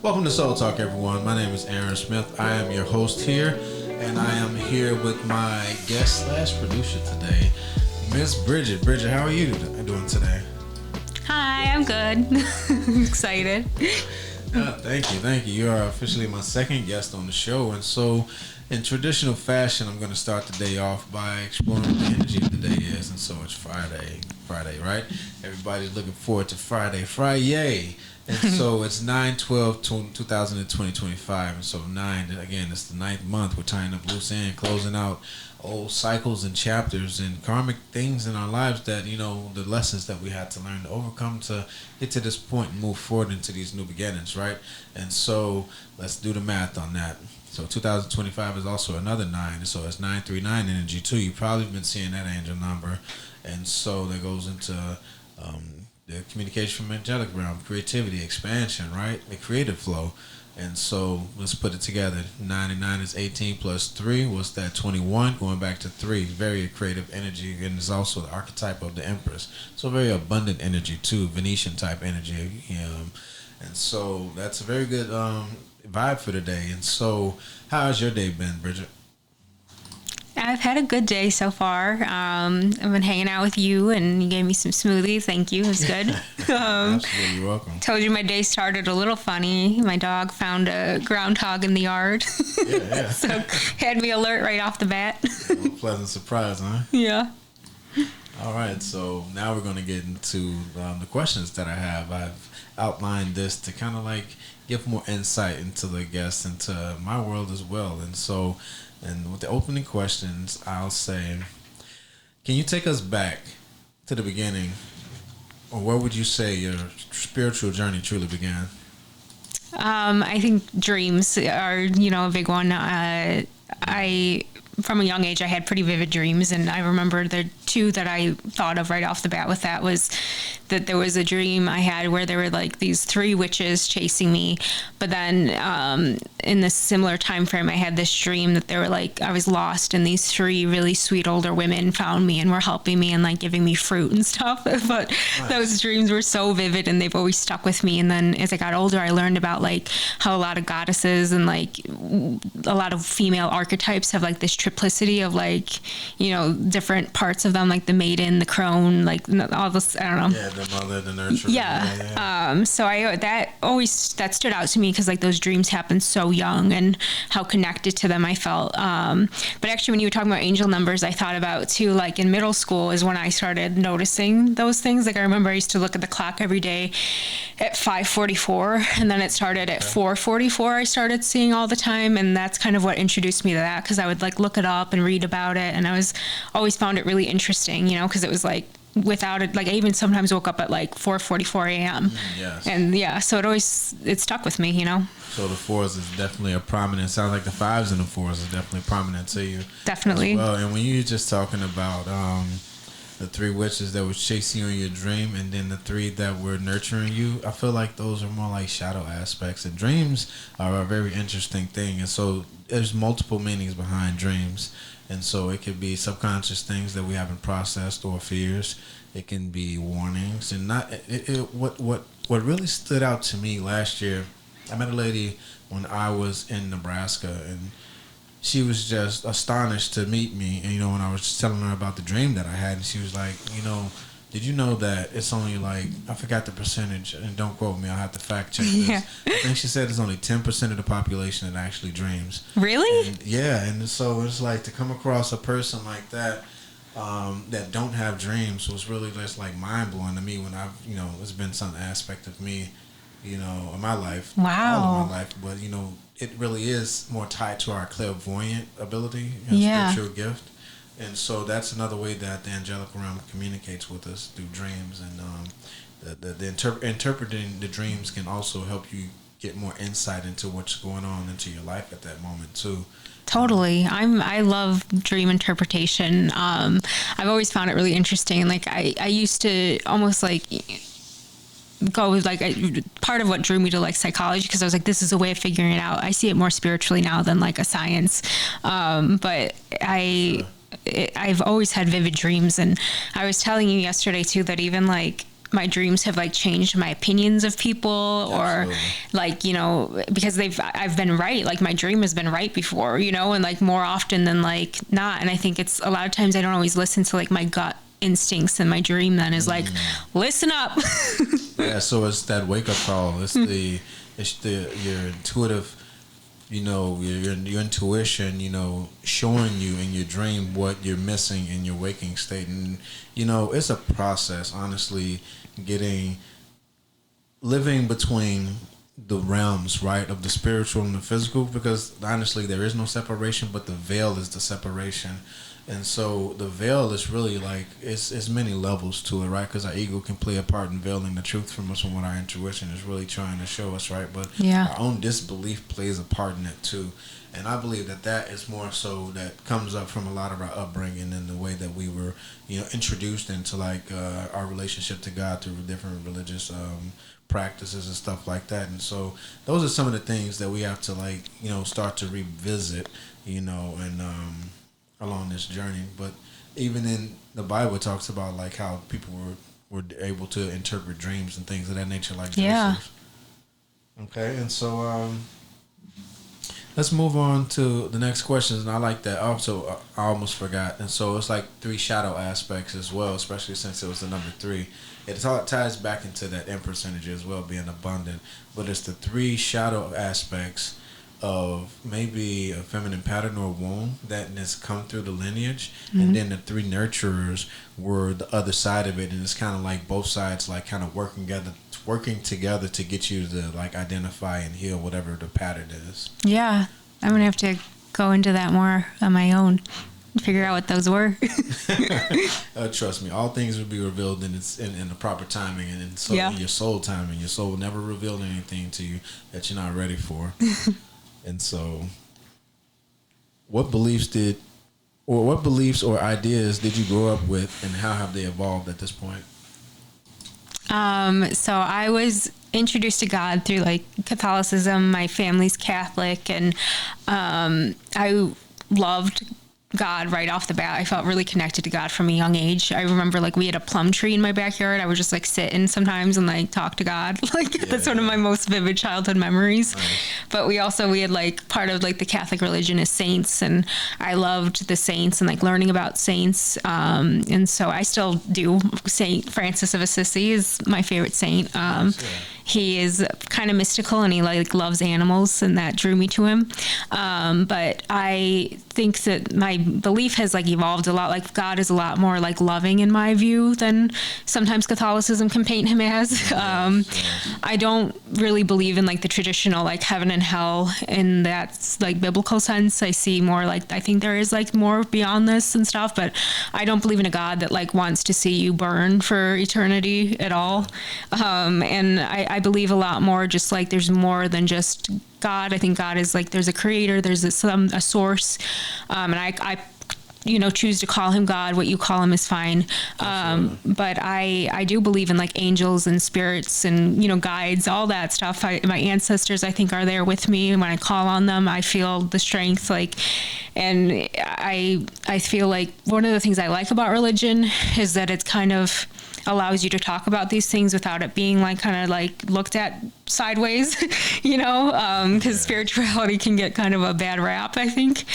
Welcome to Soul Talk, everyone. My name is Aaron Smith. I am your host here, and I am here with my guest slash producer today, Miss Bridget. Bridget, how are you doing today? Hi, I'm good. I'm excited. Thank you. You are officially my second guest on the show, and so in traditional fashion, I'm going to start the day off by exploring what the energy of the day is. And so it's Friday, right? Everybody's looking forward to Friday. And so it's 9/12/2025, and so 9, again, it's the ninth month. We're tying up loose ends, closing out old cycles and chapters and karmic things in our lives that, the lessons that we had to learn to overcome to get to this point and move forward into these new beginnings, right? And so let's do the math on that. So 2025 is also another 9, so it's 939 energy too. You've probably been seeing that angel number, and so that goes into the communication from angelic realm, creativity, expansion, right? The creative flow. And so let's put it together. 99 is 18 plus 3. What's that? 21. Going back to 3. Very creative energy, and it's also the archetype of the Empress. So very abundant energy too, Venetian type energy. And so that's a very good vibe for today. And so how has your day been, Bridget? I've had a good day so far. I've been hanging out with you, and you gave me some smoothies. Thank you. It was good. Absolutely, you're welcome. Told you my day started a little funny. My dog found a groundhog in the yard. Yeah. So had me alert right off the bat. A pleasant surprise, huh? Yeah. All right, so now we're going to get into the questions that I have. I've outlined this to kind of give more insight into the guests, into my world as well. And with the opening questions, I'll say, can you take us back to the beginning, or where would you say your spiritual journey truly began? I think dreams are, a big one. From a young age, I had pretty vivid dreams, and I remember the two that I thought of right off the bat with that was that there was a dream I had where there were these 3 witches chasing me, but then in this similar time frame, I had this dream that they were I was lost, and these 3 really sweet older women found me and were helping me and giving me fruit and stuff. But nice. Those dreams were so vivid, and they've always stuck with me. And then as I got older, I learned about how a lot of goddesses and a lot of female archetypes have this triplicity of different parts of them, the maiden, the crone, all this, I don't know. Yeah, the mother, the nurturer. Yeah. So that stood out to me because those dreams happened so young, and how connected to them I felt. But actually, when you were talking about angel numbers, I thought about too, in middle school is when I started noticing those things. I remember I used to look at the clock every day at 5:44, and then it started at 4:44. I started seeing all the time, and that's kind of what introduced me to that, because I would look it up and read about it, and I always found it really interesting, because it was without it, I even sometimes woke up at 4:44 a.m. Yes. And yeah, so it stuck with me, So the 4s is definitely a prominent. Sounds like the 5s and the 4s is definitely prominent to you. Definitely. Well, and when you were just talking about the 3 witches that were chasing you in your dream, and then the 3 that were nurturing you, I feel like those are more shadow aspects. And dreams are a very interesting thing, and so there's multiple meanings behind dreams. And so it could be subconscious things that we haven't processed, or fears. It can be warnings, and what really stood out to me last year. I met a lady when I was in Nebraska, and she was just astonished to meet me. And when I was just telling her about the dream that I had, and she was like, did you know that it's only I forgot the percentage, and don't quote me, I'll have to fact check this. Yeah. I think she said it's only 10% of the population that actually dreams. Really? And, yeah, and so it's to come across a person like that that don't have dreams was really just mind-blowing to me when I've, it's been some aspect of me, in my life. Wow. All of my life, but, it really is more tied to our clairvoyant ability, yeah. spiritual gift. And so that's another way that the angelic realm communicates with us, through dreams. And interpreting the dreams can also help you get more insight into what's going on into your life at that moment too. Totally. I love dream interpretation. I've always found it really interesting. I used to almost go with part of what drew me to psychology, because I was this is a way of figuring it out. I see it more spiritually now than a science. But I've always had vivid dreams, and I was telling you yesterday too that even my dreams have like changed my opinions of people, or Absolutely. like, because I've been right. Like my dream has been right before, and like more often than like not. And I think it's a lot of times I don't always listen to like my gut instincts, and my dream then is like, listen up. Yeah, so it's that wake up call. It's your intuitive, your intuition, showing you in your dream what you're missing in your waking state. And, it's a process, honestly, living between the realms, right, of the spiritual and the physical, because honestly, there is no separation, but the veil is the separation. And so the veil is really like, it's many levels to it, right? Because our ego can play a part in veiling the truth from us, from what our intuition is really trying to show us, right? But Yeah. our own disbelief plays a part in it too. And I believe that is more so that comes up from a lot of our upbringing and the way that we were, introduced into like our relationship to God through different religious practices and stuff like that. And so those are some of the things that we have to like, start to revisit, and along this journey. But even in the Bible, it talks about like how people were able to interpret dreams and things of that nature, like Yeah. Joseph. Okay, and so let's move on to the next questions. And I like that. Also, I almost forgot. And so it's like 3 shadow aspects as well, especially since it was the number 3. It ties back into that Empress energy as well, being abundant. But it's the 3 shadow aspects of maybe a feminine pattern or womb that has come through the lineage, and then the 3 nurturers were the other side of it, and it's kind of like both sides like kind of working together to get you to like identify and heal whatever the pattern is. Yeah. I'm going to have to go into that more on my own, figure out what those were. Trust me, all things will be revealed in the proper timing, and in your soul timing. Your soul will never reveal anything to you that you're not ready for. And so, what beliefs or ideas did you grow up with, and how have they evolved at this point? So I was introduced to God through like Catholicism. My family's Catholic, and I loved God right off the bat. I felt really connected to God from a young age. I remember like we had a plum tree in my backyard. I would just like sit in sometimes and like talk to God. That's one of my most vivid childhood memories. Nice. But we had like part of like the Catholic religion is saints, and I loved the saints and like learning about saints. And so I still do. Saint Francis of Assisi is my favorite saint. He is kind of mystical, and he like loves animals, and that drew me to him. But I think that my belief has like evolved a lot. Like God is a lot more like loving in my view than sometimes Catholicism can paint him as. I don't really believe in like the traditional like heaven and hell in that like biblical sense. I see more like, I think there is like more beyond this and stuff, but I don't believe in a God that like wants to see you burn for eternity at all. And I believe a lot more just like there's more than just God. I think God is like, there's a creator, there's a source. And I choose to call him God. What you call him is fine. But I do believe in like angels and spirits and, guides, all that stuff. My ancestors, I think, are there with me. And when I call on them, I feel the strength, and I feel like one of the things I like about religion is that it's kind of allows you to talk about these things without it being like kind of like looked at sideways, because spirituality can get kind of a bad rap, I think.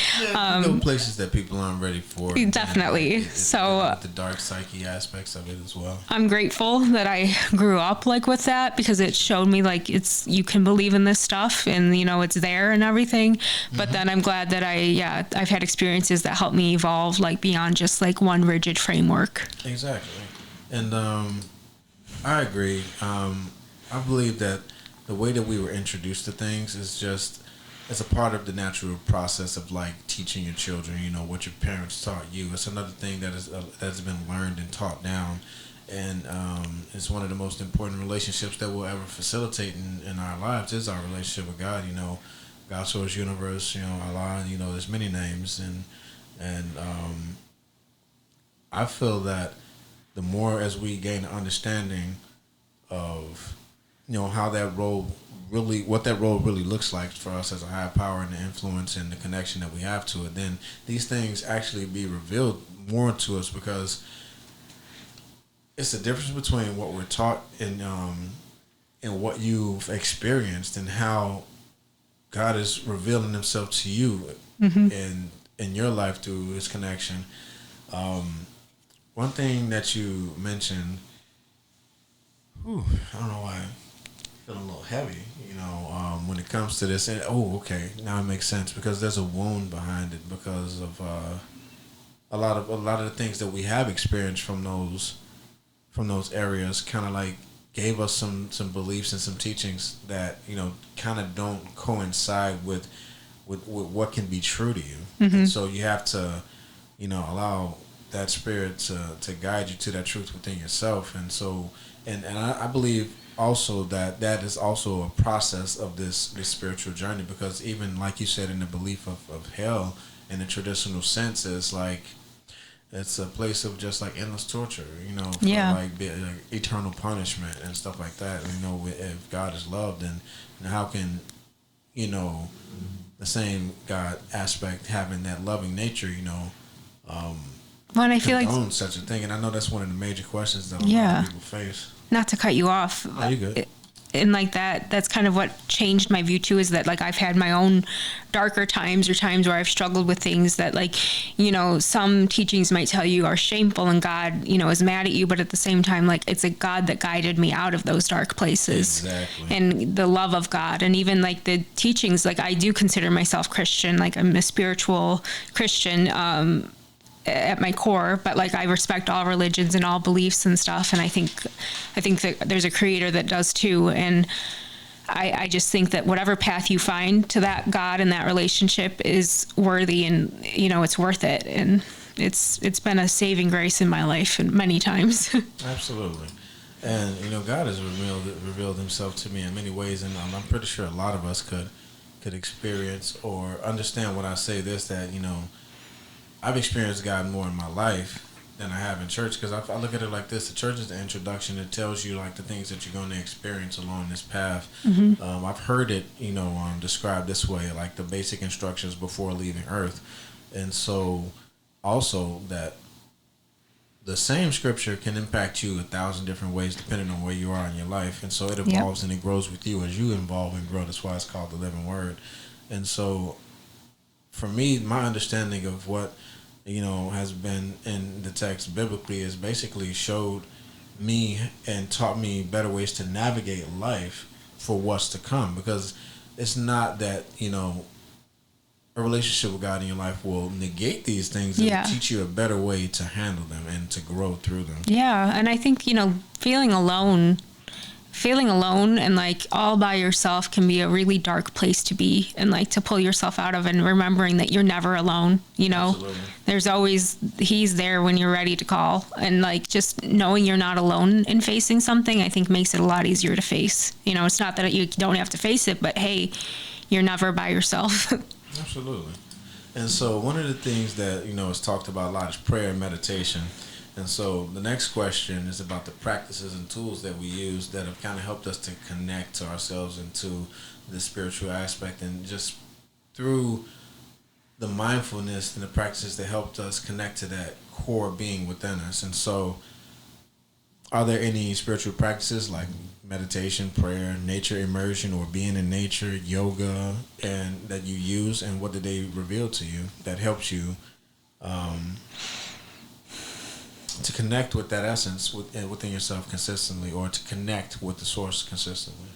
Places that people aren't ready for. Definitely. So the dark psyche aspects of it as well. I'm grateful that I grew up like with that, because it showed me like you can believe in this stuff, and it's there and everything. But then I'm glad that I've had experiences that help me evolve like beyond just like one rigid framework. Exactly. And I agree. I believe that the way that we were introduced to things is just, it's a part of the natural process of like teaching your children, what your parents taught you. It's another thing that's been learned and taught down. And it's one of the most important relationships that we'll ever facilitate in our lives is our relationship with God. God, source, universe, Allah, there's many names. And I feel that the more as we gain an understanding of, how that role what that role really looks like for us as a higher power, and the influence and the connection that we have to it, then these things actually be revealed more to us, because it's the difference between what we're taught and what you've experienced and how God is revealing Himself to you in your life through His connection. One thing that you mentioned, I don't know why I feel a little heavy, when it comes to this. And okay, now it makes sense because there's a wound behind it because of a lot of the things that we have experienced from those areas. Kind of like gave us some beliefs and some teachings that kind of don't coincide with what can be true to you. And so you have to allow that spirit to guide you to that truth within yourself. And so and I believe also that is also a process of this spiritual journey, because even like you said, in the belief of hell in the traditional sense, is like it's a place of just like endless torture, for like eternal punishment and stuff like that. If God is love, then how can the same God aspect having that loving nature, Well, and I feel condone like such a thing? And I know that's one of the major questions that a lot of people face. not to cut you off. Oh, you good. And like that's kind of what changed my view too, is that like I've had my own darker times or times where I've struggled with things that like, some teachings might tell you are shameful and God, is mad at you. But at the same time, like it's a God that guided me out of those dark places. Exactly. And the love of God. And even like the teachings, like I do consider myself Christian, like I'm a spiritual Christian, at my core, but like I respect all religions and all beliefs and stuff, and I think that there's a creator that does too. And I just think that whatever path you find to that God and that relationship is worthy, and it's worth it. And it's been a saving grace in my life and many times. Absolutely. And God has revealed Himself to me in many ways, and I'm pretty sure a lot of us could experience or understand when I say this, that I've experienced God more in my life than I have in church, because I look at it like this: the church is the introduction. It tells you like the things that you're going to experience along this path. I've heard it described this way, like the basic instructions before leaving earth. And so also that the same scripture can impact you 1,000 different ways depending on where you are in your life. And so it evolves and it grows with you as you evolve and grow. That's why it's called the living word. And so for me, my understanding of what has been in the text biblically is basically showed me and taught me better ways to navigate life for what's to come. Because it's not that a relationship with God in your life will negate these things and teach you a better way to handle them and to grow through them. And I think feeling alone and like all by yourself can be a really dark place to be, and like to pull yourself out of, and remembering that you're never alone. Absolutely. There's always, He's there when you're ready to call, and like just knowing you're not alone in facing something, I think makes it a lot easier to face. It's not that you don't have to face it, but hey, you're never by yourself. Absolutely. And so one of the things that is talked about a lot is prayer and meditation. And so the next question is about the practices and tools that we use that have kind of helped us to connect to ourselves and to the spiritual aspect, and just through the mindfulness and the practices that helped us connect to that core being within us. And so are there any spiritual practices like meditation, prayer, nature immersion, or being in nature, yoga, and that you use, and what did they reveal to you that helps you to connect with that essence within yourself consistently, or to connect with the source consistently?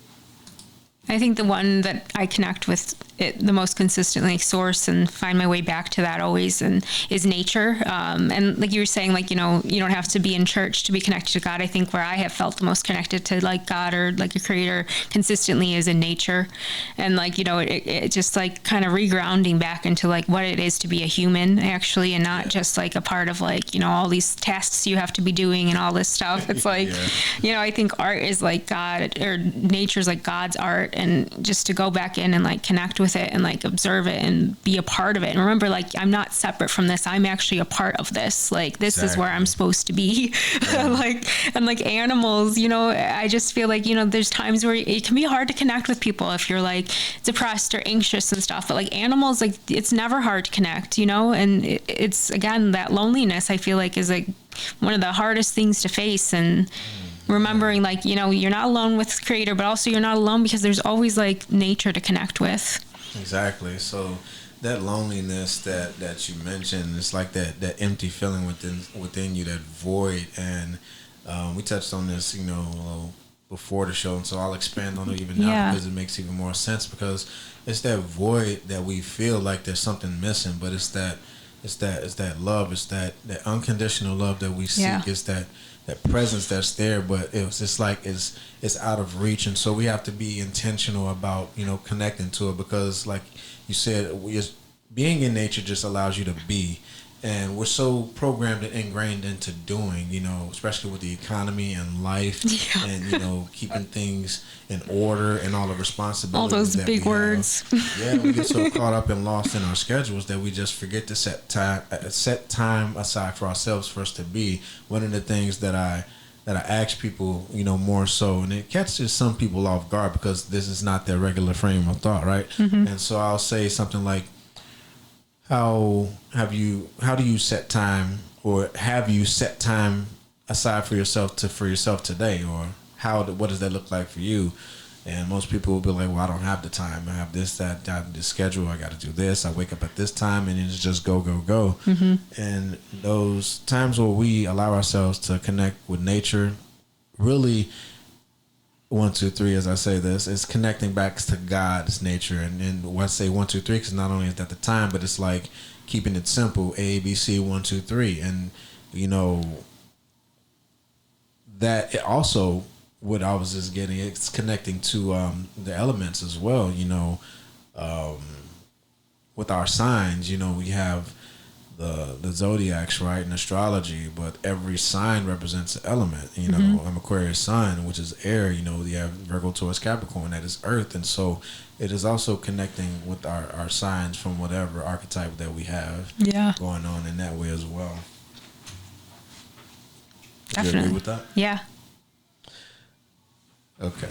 I think the one that I connect with it the most consistently, source, and find my way back to that always, and is nature. And like you were saying, like, you don't have to be in church to be connected to God. I think where I have felt the most connected to like God or like a creator consistently is in nature. And like, it just like kind of regrounding back into like what it is to be a human actually, and not just like a part of like, all these tasks you have to be doing and all this stuff. It's like, I think art is like God, or nature's like God's art. And just to go back in and like connect with it and like observe it and be a part of it. And remember, like, I'm not separate from this. I'm actually a part of this. Like, this is where I'm supposed to be. And like animals, I just feel like, there's times where it can be hard to connect with people if you're like depressed or anxious and stuff. But like animals, like it's never hard to connect, and it's again, that loneliness I feel like is like one of the hardest things to face. And remembering, like, you know, you're not alone with Creator, but also you're not alone because there's always like nature to connect with. Exactly. So that loneliness that you mentioned, it's like that empty feeling within you, that void. And we touched on this, you know, a little before the show, and so I'll expand on it even now because it makes even more sense, because it's that void that we feel like there's something missing, but it's that love, it's that unconditional love that we seek, it's that presence that's there, but it's just like it's out of reach. And so we have to be intentional about, you know, connecting to it, because like you said, being in nature just allows you to be. And we're so programmed and ingrained into doing, you know, especially with the economy and life, and, you know, keeping things in order and all the responsibilities. All those big words. Yeah, we get so caught up and lost in our schedules that we just forget to set time aside for ourselves, for us to be. One of the things that I ask people, you know, more so, and it catches some people off guard because this is not their regular frame of thought, right? Mm-hmm. And so I'll say something like, How do you set time, or have you set time aside for yourself today, or what does that look like for you? And most people will be like, well, I don't have the time. I have this schedule. I got to do this. I wake up at this time, and it's just go. Mm-hmm. And those times where we allow ourselves to connect with nature, really, 1, 2, 3, as I say this, is connecting back to God's nature. And when I say 1, 2, 3, because not only is that the time, but it's like keeping it simple, A, B, C, 1, 2, 3. And, you know, that it also, what I was just getting, it's connecting to the elements as well, you know, with our signs. You know, we have the zodiacs, right, and astrology, but every sign represents an element. You know, mm-hmm. I'm Aquarius sun, which is air. You know, you have Virgo, Taurus, Capricorn, that is earth. And so it is also connecting with our signs from whatever archetype that we have going on in that way as well. Definitely. Do you agree with that? Yeah. Okay.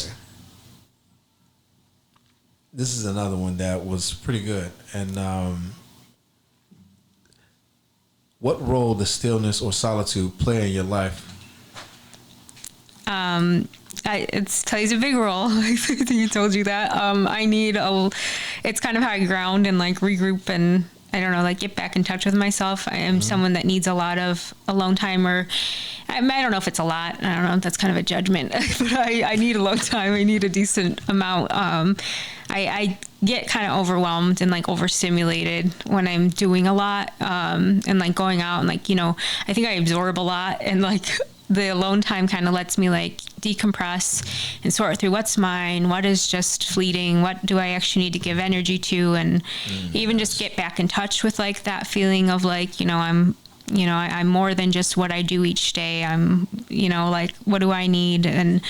This is another one that was pretty good. And what role does stillness or solitude play in your life? It plays a big role. I think he told you that. It's kind of how I ground and like regroup and, I don't know, like get back in touch with myself. I am someone that needs a lot of alone time, or I don't know if it's a lot. I don't know if that's kind of a judgment, but I need alone time. I need a decent amount. I get kind of overwhelmed and like overstimulated when I'm doing a lot, and like going out and like, you know, I think I absorb a lot, and like the alone time kind of lets me like decompress and sort through what's mine, what is just fleeting, what do I actually need to give energy to, and even just get back in touch with like that feeling of like, you know, I'm more than just what I do each day. I'm, you know, like, what do I need? And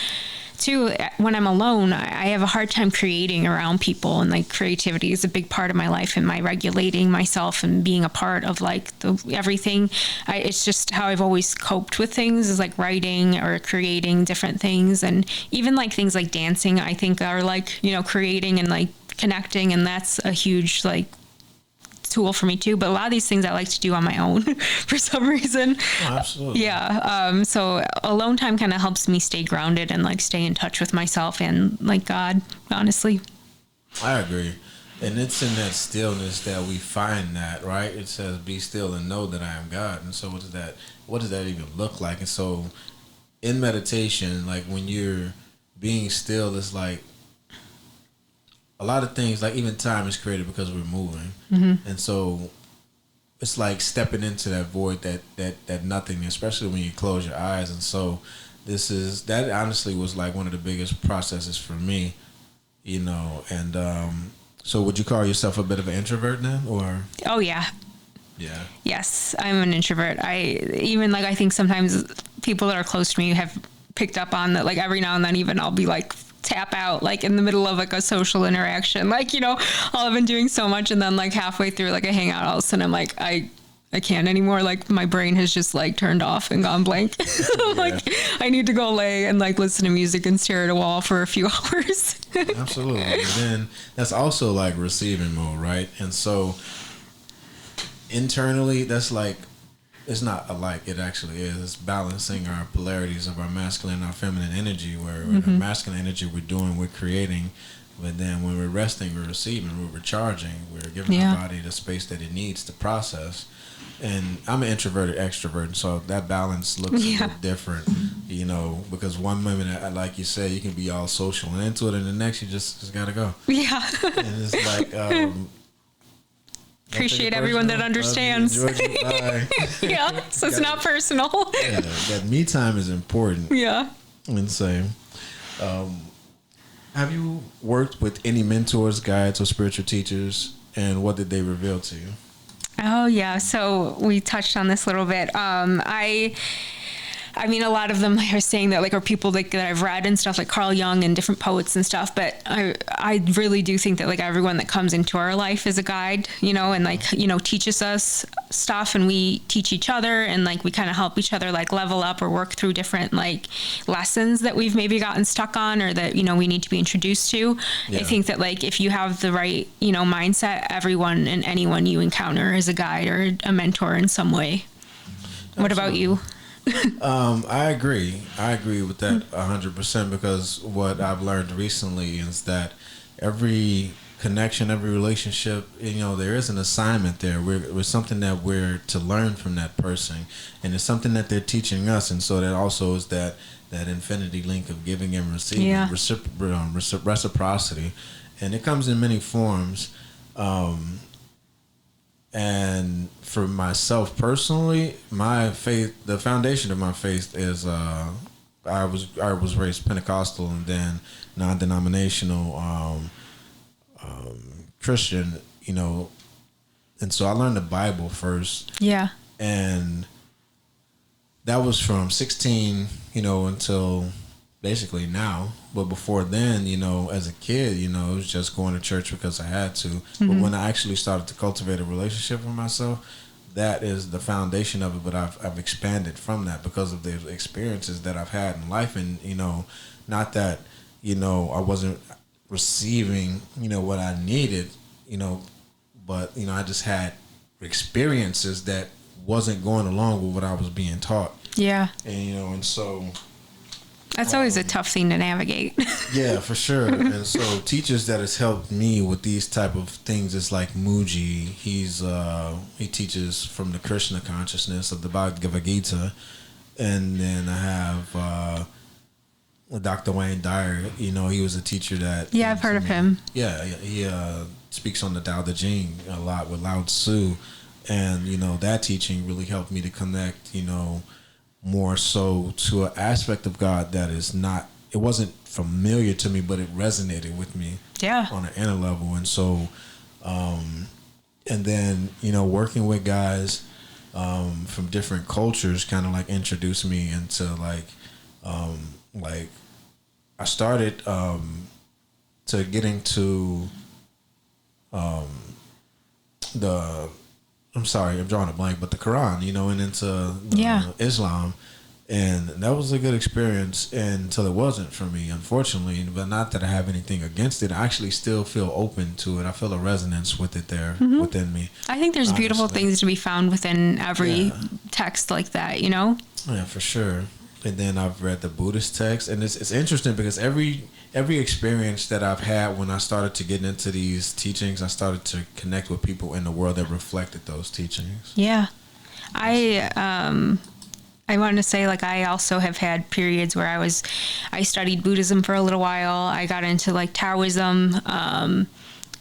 two, when I'm alone, I have a hard time creating around people, and like creativity is a big part of my life and my regulating myself and being a part of like everything. It's just how I've always coped with things, is like writing or creating different things. And even like things like dancing, I think are like, you know, creating and like connecting. And that's a huge like tool for me too, but a lot of these things I like to do on my own for some reason. Oh, absolutely. Yeah. So alone time kind of helps me stay grounded and like stay in touch with myself and like God, honestly. I agree. And it's in that stillness that we find that, right? It says, be still and know that I am God. And so what does that even look like? And so in meditation, like when you're being still, it's like a lot of things, like even time is created because we're moving. Mm-hmm. And so it's like stepping into that void, that nothing, especially when you close your eyes. And so that honestly was like one of the biggest processes for me, you know. And so would you call yourself a bit of an introvert then, or? Oh yeah. Yeah. Yes, I'm an introvert. I think sometimes people that are close to me have picked up on that, like every now and then even I'll be like tap out like in the middle of like a social interaction, like, you know, I'll have been doing so much and then like halfway through like a hangout, all of a sudden I'm like, I can't anymore, like my brain has just like turned off and gone blank. Like I need to go lay and like listen to music and stare at a wall for a few hours. Absolutely. And then that's also like receiving mode, right? And so internally that's like it's not alike. It actually is. It's balancing our polarities of our masculine and our feminine energy. Where our masculine energy we're doing, we're creating, but then when we're resting, we're receiving, we're recharging, we're giving our body the space that it needs to process. And I'm an introverted extrovert, so that balance looks a little different, because one minute, like you said, you can be all social and into it, and the next you just gotta go. Yeah. And it's like, appreciate everyone that understands. Yeah, so it's not personal. Yeah, that me time is important. Yeah. And so, have you worked with any mentors, guides, or spiritual teachers, and what did they reveal to you? Oh, yeah. So we touched on this a little bit. I mean, a lot of them are saying that, like, are people like that I've read and stuff, like Carl Jung and different poets and stuff. But I really do think that, like, everyone that comes into our life is a guide, and, like, teaches us stuff, and we teach each other, and, like, we kind of help each other, like, level up or work through different, like, lessons that we've maybe gotten stuck on, or that, we need to be introduced to. Yeah. I think that, like, if you have the right, mindset, everyone and anyone you encounter is a guide or a mentor in some way. Absolutely. What about you? I agree. I agree with that 100%, because what I've learned recently is that every connection, every relationship, there is an assignment there. We're something that we're to learn from that person, and it's something that they're teaching us, and so that also is that infinity link of giving and receiving, reciprocity, and it comes in many forms. And for myself personally, my faith, the foundation of my faith is I was raised Pentecostal and then non-denominational Christian, and so I learned the Bible first. Yeah. And that was from 16, until basically now. But before then, as a kid, it was just going to church because I had to. Mm-hmm. But when I actually started to cultivate a relationship with myself, that is the foundation of it. But I've expanded from that because of the experiences that I've had in life. And, not that, I wasn't receiving, what I needed, but, I just had experiences that wasn't going along with what I was being taught. Yeah. And, and so... That's always a tough thing to navigate. Yeah, for sure. And so teachers that has helped me with these type of things is like Muji. He teaches from the Krishna consciousness of the Bhagavad Gita. And then I have Dr. Wayne Dyer. He was a teacher that... Yeah, I've heard of him. Yeah, he speaks on the Tao Te Ching a lot with Lao Tzu. And, that teaching really helped me to connect, more so to an aspect of God that is not, it wasn't familiar to me, but it resonated with me on an inner level. And so, and then, working with guys from different cultures kind of like introduced me into like I started to get into I'm sorry, I'm drawing a blank, but the Quran, and into Islam. And that was a good experience until it wasn't for me, unfortunately. But not that I have anything against it. I actually still feel open to it. I feel a resonance with it there within me. I think there's beautiful things to be found within every text like that, Yeah, for sure. And then I've read the Buddhist text. And it's interesting because every experience that I've had when I started to get into these teachings, I started to connect with people in the world that reflected those teachings. Yeah. I want to say, like, I also have had periods where I studied Buddhism for a little while. I got into like Taoism,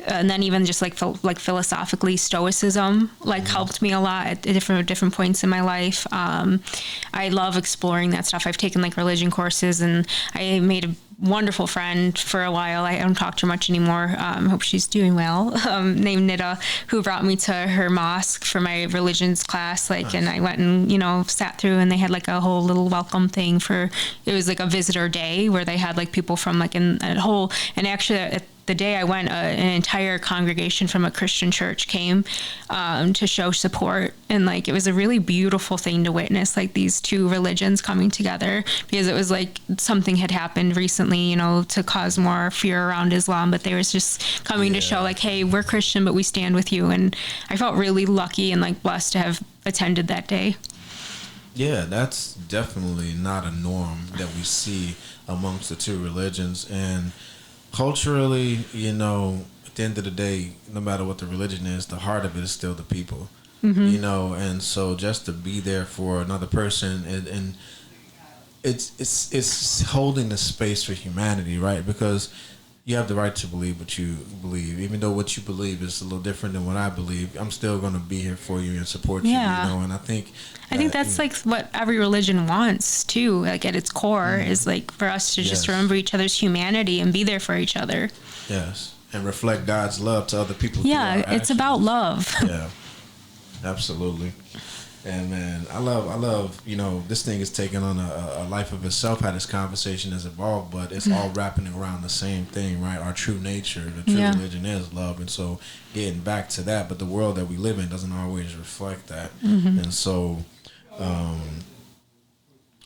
and then even just like philosophically Stoicism helped me a lot at different points in my life. I love exploring that stuff. I've taken like religion courses, and I made a wonderful friend for a while. I don't talk to her much anymore. Hope she's doing well. Named Nida, who brought me to her mosque for my religions class. And I went and, sat through, and they had like a whole little welcome thing it was like a visitor day where they had like people from like and actually the day I went, an entire congregation from a Christian church came to show support. And like, it was a really beautiful thing to witness, like these two religions coming together, because it was like something had happened recently, to cause more fear around Islam, but they was just coming to show like, hey, we're Christian, but we stand with you. And I felt really lucky and like blessed to have attended that day. Yeah, that's definitely not a norm that we see amongst the two religions. And culturally, at the end of the day, no matter what the religion is, the heart of it is still the people. And so just to be there for another person, and it's holding the space for humanity, right? Because you have the right to believe what you believe, even though what you believe is a little different than what I believe. I'm still going to be here for you and support you, and I think that's like what every religion wants too, like at its core, is like for us to just remember each other's humanity and be there for each other. Yes, and reflect God's love to other people. Yeah, it's about love. Yeah, absolutely. And man, I love, this thing is taking on a life of itself, how this conversation has evolved, but it's all wrapping around the same thing, right? Our true nature, the true religion is love. And so getting back to that, but the world that we live in doesn't always reflect that. And so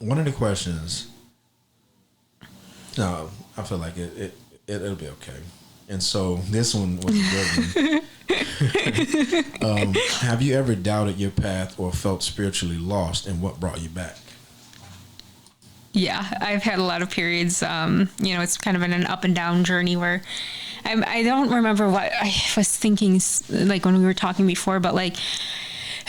one of the questions, no, I feel like it'll be okay. And so this one was a good one. Have you ever doubted your path or felt spiritually lost, and what brought you back? Yeah, I've had a lot of periods. It's kind of been an up and down journey where I don't remember what I was thinking, like when we were talking before, but like,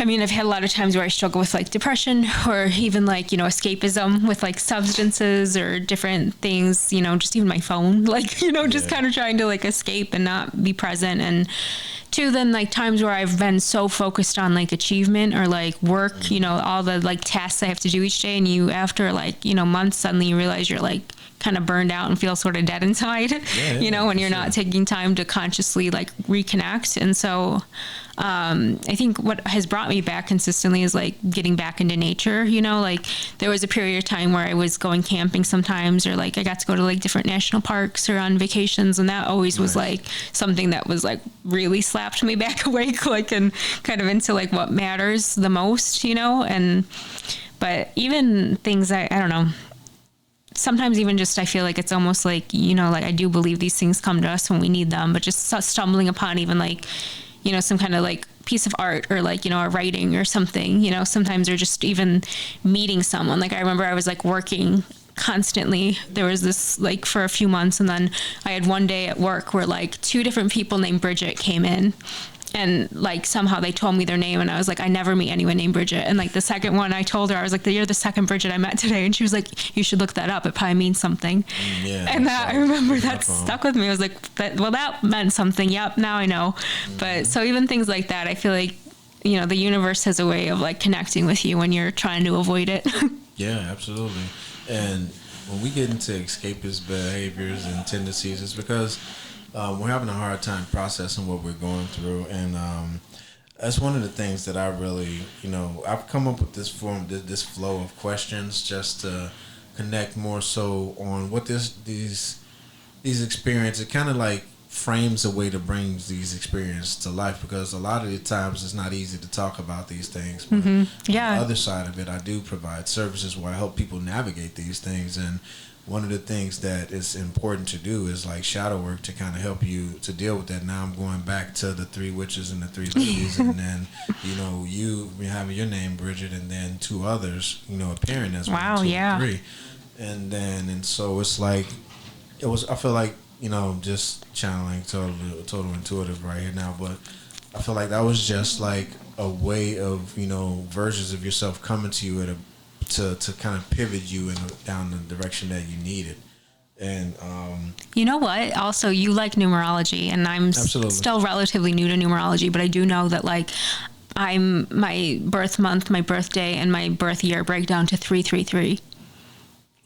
I've had a lot of times where I struggle with like depression or even like, escapism with like substances or different things, just even my phone, like, just kind of trying to like escape and not be present. And two, then like times where I've been so focused on like achievement or like work, all the like tasks I have to do each day. And you, after like, months, suddenly you realize you're like kind of burned out and feel sort of dead inside, when you're not taking time to consciously like reconnect. And so I think what has brought me back consistently is like getting back into nature, like there was a period of time where I was going camping sometimes, or like I got to go to like different national parks or on vacations. And that always was like something that was like really slapped me back awake, like, and kind of into like what matters the most, but even things I don't know, sometimes even just I feel like it's almost like, like I do believe these things come to us when we need them, but just stumbling upon even like, some kind of like piece of art or like, a writing or something, sometimes, or just even meeting someone. Like I remember I was like working constantly. There was this like for a few months, and then I had one day at work where like two different people named Bridget came in. And like somehow they told me their name, and I was like, I never meet anyone named Bridget. And like the second one I told her, I was like, you're the second Bridget I met today. And she was like, you should look that up. It probably means something. And that I remember that stuck with me. I was like, that meant something. Yep, now I know. But so even things like that, I feel like, the universe has a way of like connecting with you when you're trying to avoid it. Yeah, absolutely. And when we get into escapist behaviors and tendencies, it's because we're having a hard time processing what we're going through, and that's one of the things that I really, I've come up with this flow of questions just to connect more so on what these experiences. It kind of like frames a way to bring these experiences to life, because a lot of the times it's not easy to talk about these things. But on the other side of it, I do provide services where I help people navigate these things, and one of the things that is important to do is like shadow work to kind of help you to deal with that. Now I'm going back to the three witches and the three ladies, and then you having your name Bridget, and then two others appearing as one, two, and three, and so it's like I feel like just channeling total intuitive right here now, but I feel like that was just like a way of versions of yourself coming to you to kind of pivot you down the direction that you needed. And you know what? Also, you like numerology, and I'm still relatively new to numerology, but I do know that like my birth month, my birthday, and my birth year break down to 333.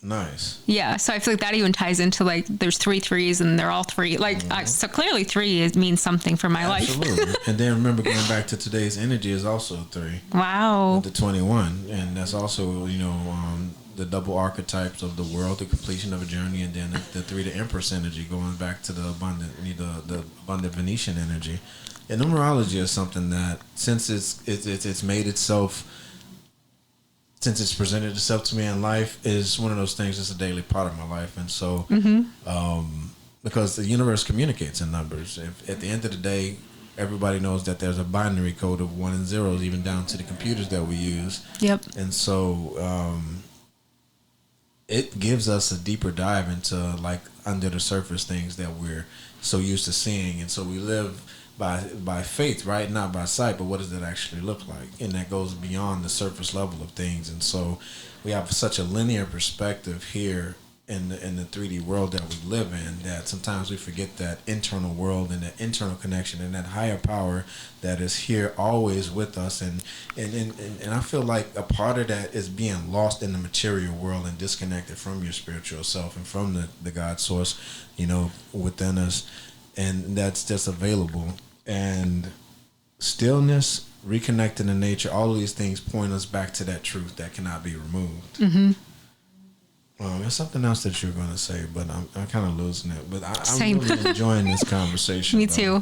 Nice. Yeah, so I feel like that even ties into like there's 3 3s and they're all three. Like so clearly 3 means something for my life. Absolutely. And then remember, going back to today's energy is also 3. Wow. With the 21, and that's also the double archetypes of the world, the completion of a journey, and then the 3, the Empress energy, going back to the abundant Venetian energy. And numerology is something that since it's made itself. Since it's presented itself to me in life, is one of those things that's a daily part of my life. And so, because the universe communicates in numbers. If at the end of the day, everybody knows that there's a binary code of 1 and 0s, even down to the computers that we use. Yep. And so it gives us a deeper dive into like under the surface things that we're so used to seeing, and so we live by faith, right? Not by sight, but what does that actually look like? And that goes beyond the surface level of things. And so we have such a linear perspective here in the 3D world that we live in, that sometimes we forget that internal world and that internal connection and that higher power that is here always with us. And I feel like a part of that is being lost in the material world and disconnected from your spiritual self and from the God source, within us. And that's just available. And stillness, reconnecting to nature, all of these things point us back to that truth that cannot be removed. Mm-hmm. There's something else that you're going to say, but I'm kind of losing it. But I'm really enjoying this conversation. Me too.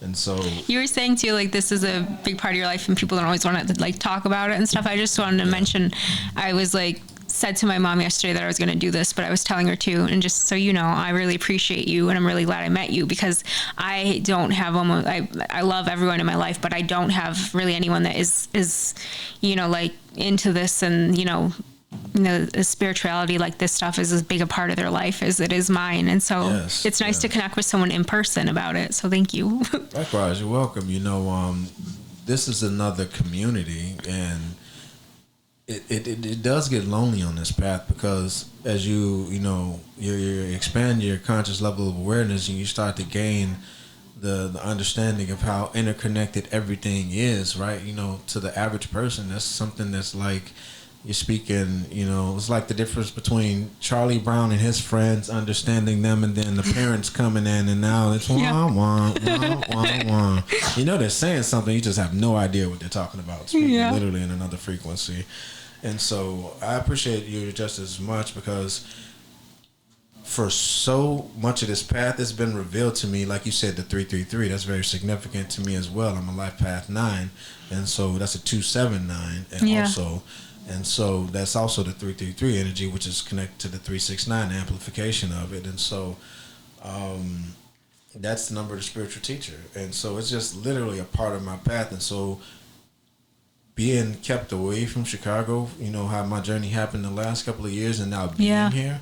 And so you were saying too, like, this is a big part of your life and people don't always want to like talk about it and stuff. I just wanted to mention, I was like, said to my mom yesterday that I was going to do this, but I was telling her too. And just so you know, I really appreciate you and I'm really glad I met you, because I don't have I love everyone in my life, but I don't have really anyone that is like into this, and the spirituality, like this stuff, is as big a part of their life as it is mine. And so it's nice to connect with someone in person about it. So thank you. Likewise, you're welcome. This is another community, and it does get lonely on this path, because as you expand your conscious level of awareness and you start to gain the understanding of how interconnected everything is, right? To the average person, that's something that's like, you're speaking, it's like the difference between Charlie Brown and his friends, understanding them, and then the parents coming in, and now it's wah, wah, wah, wah, wah. They're saying something, you just have no idea what they're talking about, speaking literally in another frequency. And so I appreciate you just as much, because for so much of this path that's been revealed to me, like you said, the 333, that's very significant to me as well. I'm a life path 9, and so that's a 279, and so that's also the 333 energy, which is connected to the 369 amplification of it. And so that's the number of the spiritual teacher. And so it's just literally a part of my path. And so being kept away from Chicago, how my journey happened the last couple of years, and now being here,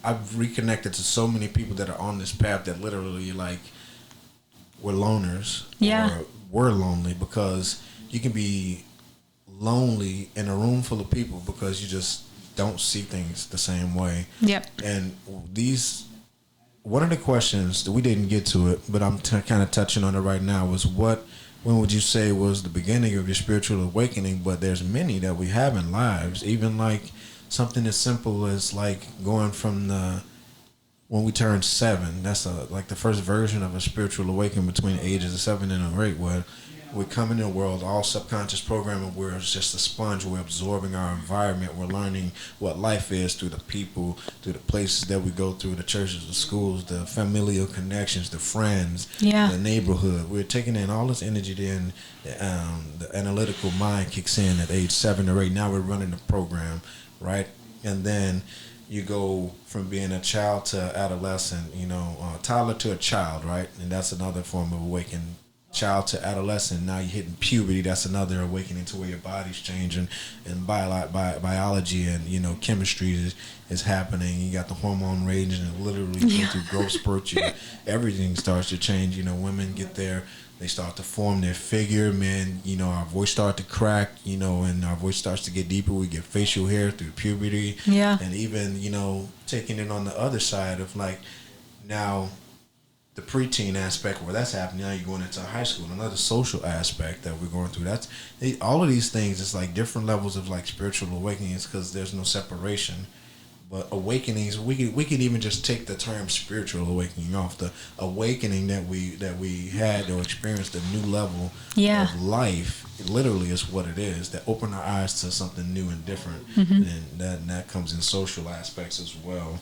I've reconnected to so many people that are on this path that literally like were loners or were lonely, because you can be lonely in a room full of people because you just don't see things the same way. Yep. And one of the questions that we didn't get to it, but I'm kind of touching on it right now, was when would you say was the beginning of your spiritual awakening? But there's many that we have in lives, even like something as simple as like going from when we turn 7, that's like the first version of a spiritual awakening between the ages of 7 and 8, where we come into the world, all subconscious programming, where it's just a sponge. We're absorbing our environment. We're learning what life is through the people, through the places that we go through, the churches, the schools, the familial connections, the friends, the neighborhood. We're taking in all this energy. Then the analytical mind kicks in at age 7 or 8. Now we're running the program, right? And then you go from being a child to adolescent, toddler to a child, right? And that's another form of awakening. Child to adolescent, now you're hitting puberty. That's another awakening to where your body's changing, and biology and chemistry is happening. You got the hormone range, and literally go through growth spurts. Everything starts to change. Women get there, they start to form their figure. Men, our voice start to crack. And our voice starts to get deeper. We get facial hair through puberty. And even taking it on the other side of like now. The preteen aspect where that's happening, now you're going into high school, another social aspect that we're going through. All of these things, it's like different levels of like spiritual awakenings, because there's no separation. But awakenings, we can even just take the term spiritual awakening off. The awakening that we had or experienced, a new level of life, it literally is what it is, that open our eyes to something new and different. And that comes in social aspects as well.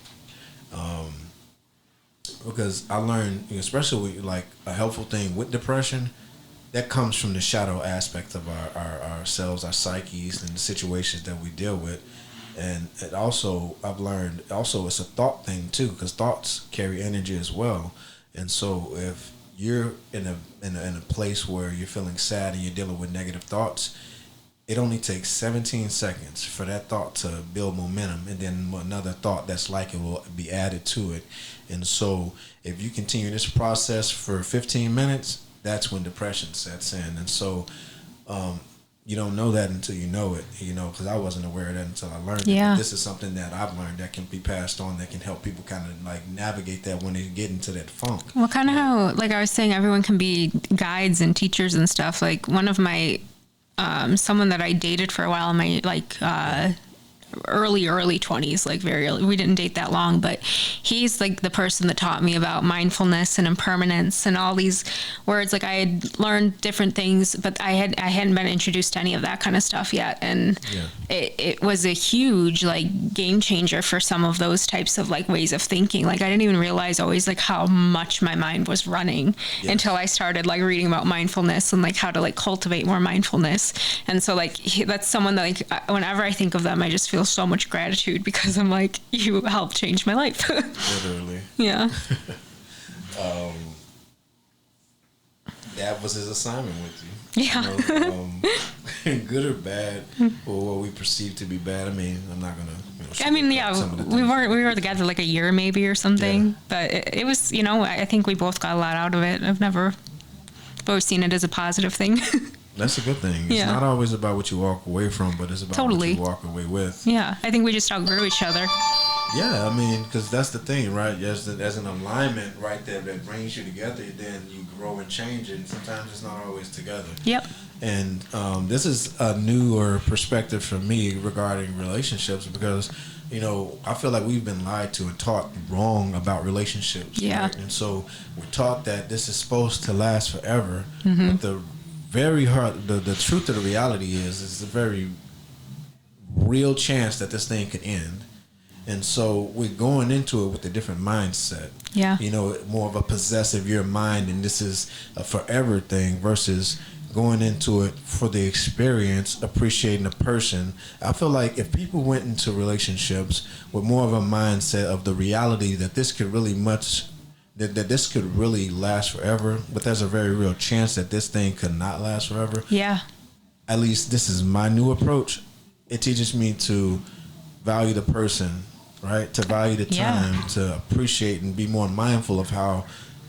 Because I learned, especially with like a helpful thing with depression, that comes from the shadow aspect of ourselves, our psyches, and the situations that we deal with. And it also, I've learned, also it's a thought thing too, because thoughts carry energy as well. And so if you're in a place where you're feeling sad and you're dealing with negative thoughts, it only takes 17 seconds for that thought to build momentum, and then another thought that's like it will be added to it. And so if you continue this process for 15 minutes, that's when depression sets in. And so you don't know that until you know it, because I wasn't aware of that until I learned it. But this is something that I've learned that can be passed on, that can help people kind of like navigate that when they get into that funk. Well, kind of how, like I was saying, everyone can be guides and teachers and stuff. Like one of my someone that I dated for a while in my early 20s, like very early. We didn't date that long, but he's like the person that taught me about mindfulness and impermanence and all these words. Like I had learned different things, but I hadn't been introduced to any of that kind of stuff yet. And it was a huge like game changer for some of those types of like ways of thinking. Like I didn't even realize always like how much my mind was running until I started like reading about mindfulness and like how to like cultivate more mindfulness. And so like that's someone that like whenever I think of them, I just feel so much gratitude, because I'm like, you helped change my life. Literally. Yeah. That was his assignment with you. Yeah. Good or bad, or what we perceive to be bad. I mean, I'm not gonna. We were together like a year maybe or something, but it was, I think we both got a lot out of it. I've never both seen it as a positive thing. That's a good thing. It's not always about what you walk away from, but it's about what you walk away with. Yeah, I think we just outgrew each other. Yeah, I mean, because that's the thing, right? As an alignment right there that brings you together, then you grow and change, and sometimes it's not always together. Yep. And this is a newer perspective for me regarding relationships, because, I feel like we've been lied to and taught wrong about relationships. Yeah. Right? And so we're taught that this is supposed to last forever, but the very hard. The truth of the reality is a very real chance that this thing could end, and so we're going into it with a different mindset. Yeah, more of a possessive your mind, and this is a forever thing versus going into it for the experience, appreciating the person. I feel like if people went into relationships with more of a mindset of the reality that this could really that this could really last forever, but there's a very real chance that this thing could not last forever. Yeah. At least this is my new approach. It teaches me to value the person, right? To value the time, to appreciate and be more mindful of how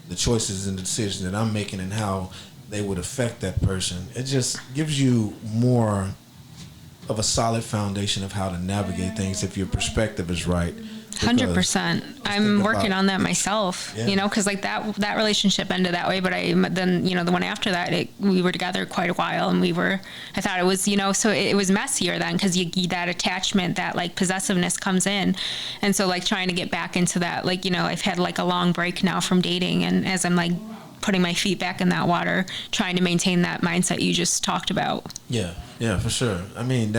the choices and the decisions that I'm making and how they would affect that person. It just gives you more of a solid foundation of how to navigate things if your perspective is right. 100%. I'm working on that myself, because like that relationship ended that way, but then the one after that, we were together quite a while, and I thought it was, so it was messier then, because that attachment, that like possessiveness comes in, and so like trying to get back into that, like, I've had like a long break now from dating, and as I'm like putting my feet back in that water, trying to maintain that mindset you just talked about. Yeah, for sure. I mean,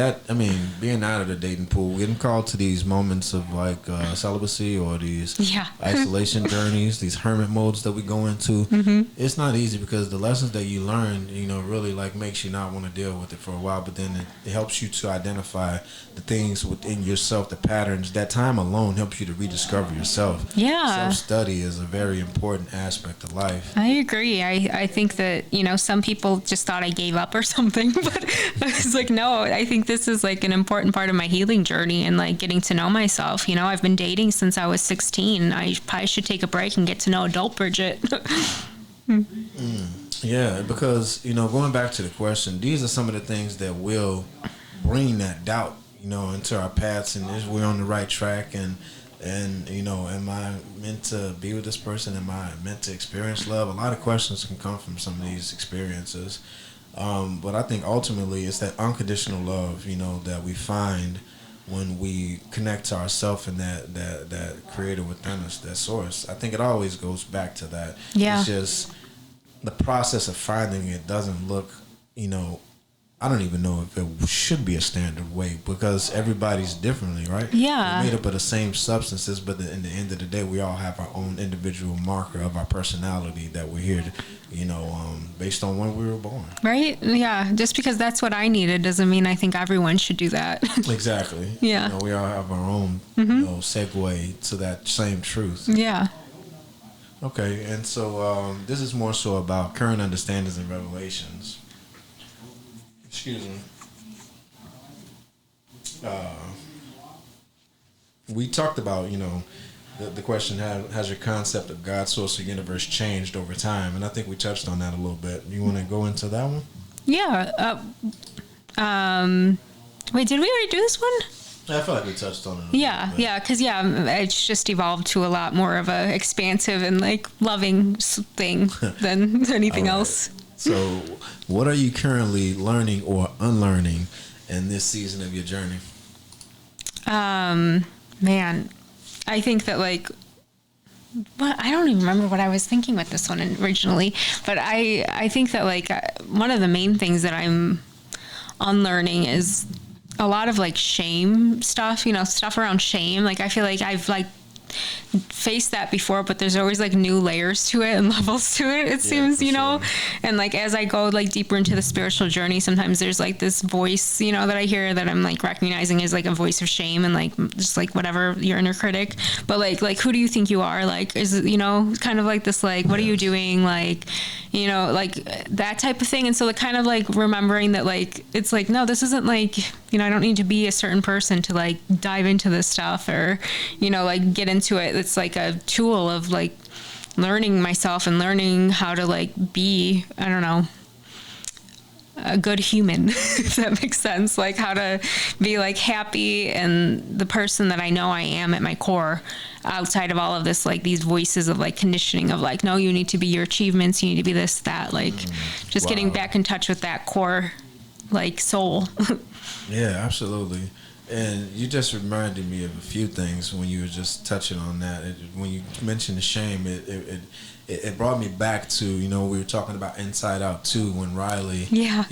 being out of the dating pool, getting called to these moments of like celibacy or these isolation journeys, these hermit modes that we go into, it's not easy, because the lessons that you learn, really like makes you not want to deal with it for a while, but then it helps you to identify the things within yourself, the patterns. That time alone helps you to rediscover yourself. Yeah. Self-study is a very important aspect of life. I agree. I think that, some people just thought I gave up or something, but I was like, no, I think this is like an important part of my healing journey and like getting to know myself. I've been dating since I was 16. I probably should take a break and get to know adult Bridget. Yeah, because, going back to the question, these are some of the things that will bring that doubt, into our paths, and is we're on the right track, and am I meant to be with this person? Am I meant to experience love? A lot of questions can come from some of these experiences. But I think ultimately it's that unconditional love, that we find when we connect to ourselves and that creator within us, that source. I think it always goes back to that. Yeah. It's just the process of finding it doesn't look, I don't even know if it should be a standard way, because everybody's differently, right? Yeah. We're made up of the same substances, but in the end of the day, we all have our own individual marker of our personality that we're here to, based on when we were born. Right? Yeah. Just because that's what I needed doesn't mean I think everyone should do that. Exactly. Yeah. We all have our own, segue to that same truth. Yeah. Okay, and so this is more so about current understandings and revelations. Excuse me. Uh, we talked about, the question, has your concept of God, source, or universe changed over time? And I think we touched on that a little bit. You want to go into that one? Yeah. Wait, did we already do this one? I feel like we touched on it. Yeah, because it's just evolved to a lot more of a expansive and like loving thing than anything else. So, what are you currently learning or unlearning in this season of your journey? Man, I think that like, but I don't even remember what I was thinking with this one originally. But I think that like one of the main things that I'm unlearning is a lot of like shame stuff, stuff around shame. Like I feel like I've like faced that before, but there's always like new layers to it and levels to it, it seems, sure. and like as I go like deeper into the spiritual journey, sometimes there's like this voice, that I hear that I'm like recognizing as like a voice of shame and like just like whatever, your inner critic. But like who do you think you are? Like is it, kind of like this like what are you doing, like like that type of thing. And so the kind of like remembering that like it's like no, this isn't like I don't need to be a certain person to like dive into this stuff or like get into it. It's like a tool of like learning myself and learning how to like be, I don't know, a good human, if that makes sense. Like how to be like happy and the person that I know I am at my core, outside of all of this, like these voices of like conditioning of like, no, you need to be your achievements, you need to be this, that, like just Wow. getting back in touch with that core like soul. Yeah, absolutely. And you just reminded me of a few things when you were just touching on that. When you mentioned the shame, it brought me back to, we were talking about Inside Out 2 when Riley, Yeah.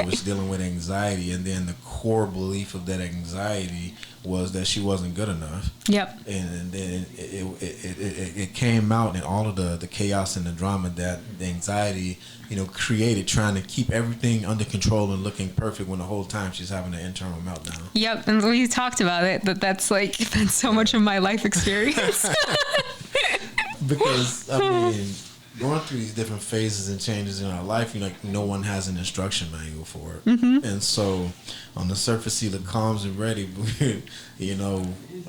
Was dealing with anxiety. And then the core belief of that anxiety was that she wasn't good enough. Yep. And then it came out in all of the chaos and the drama that the anxiety, created, trying to keep everything under control and looking perfect when the whole time she's having an internal meltdown. Yep. And we talked about it, that's so much of my life experience. Because, I mean, going through these different phases and changes in our life, no one has an instruction manual for it. Mm-hmm. And so, on the surface, you look calm and ready, but,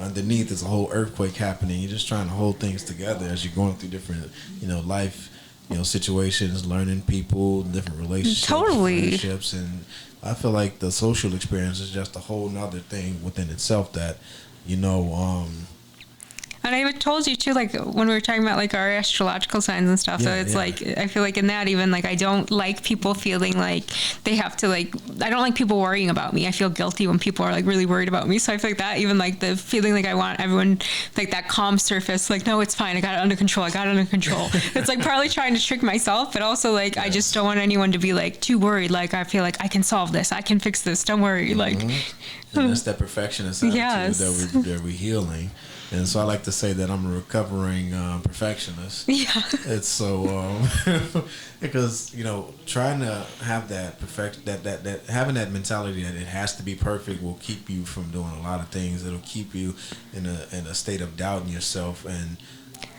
underneath there's a whole earthquake happening. You're just trying to hold things together as you're going through different, life, situations, learning people, different relationships, Totally. friendships. And I feel like the social experience is just a whole nother thing within itself that, And I told you too, like when we were talking about like our astrological signs and stuff, that it's like, I feel like in that even like, I don't like people feeling like they have to like, I don't like people worrying about me. I feel guilty when people are like really worried about me. So I feel like that even like the feeling like I want everyone like that calm surface, like, no, it's fine. I got it under control. It's like partly trying to trick myself, but also like, I just don't want anyone to be like too worried. Like, I feel like I can solve this. I can fix this. Don't worry. Like, and that's that perfectionist attitude Yes. that we're healing. And so I like to say that I'm a recovering perfectionist. Yeah. It's so because trying to have that that having that mentality that it has to be perfect will keep you from doing a lot of things. It'll keep you in a state of doubt in yourself, and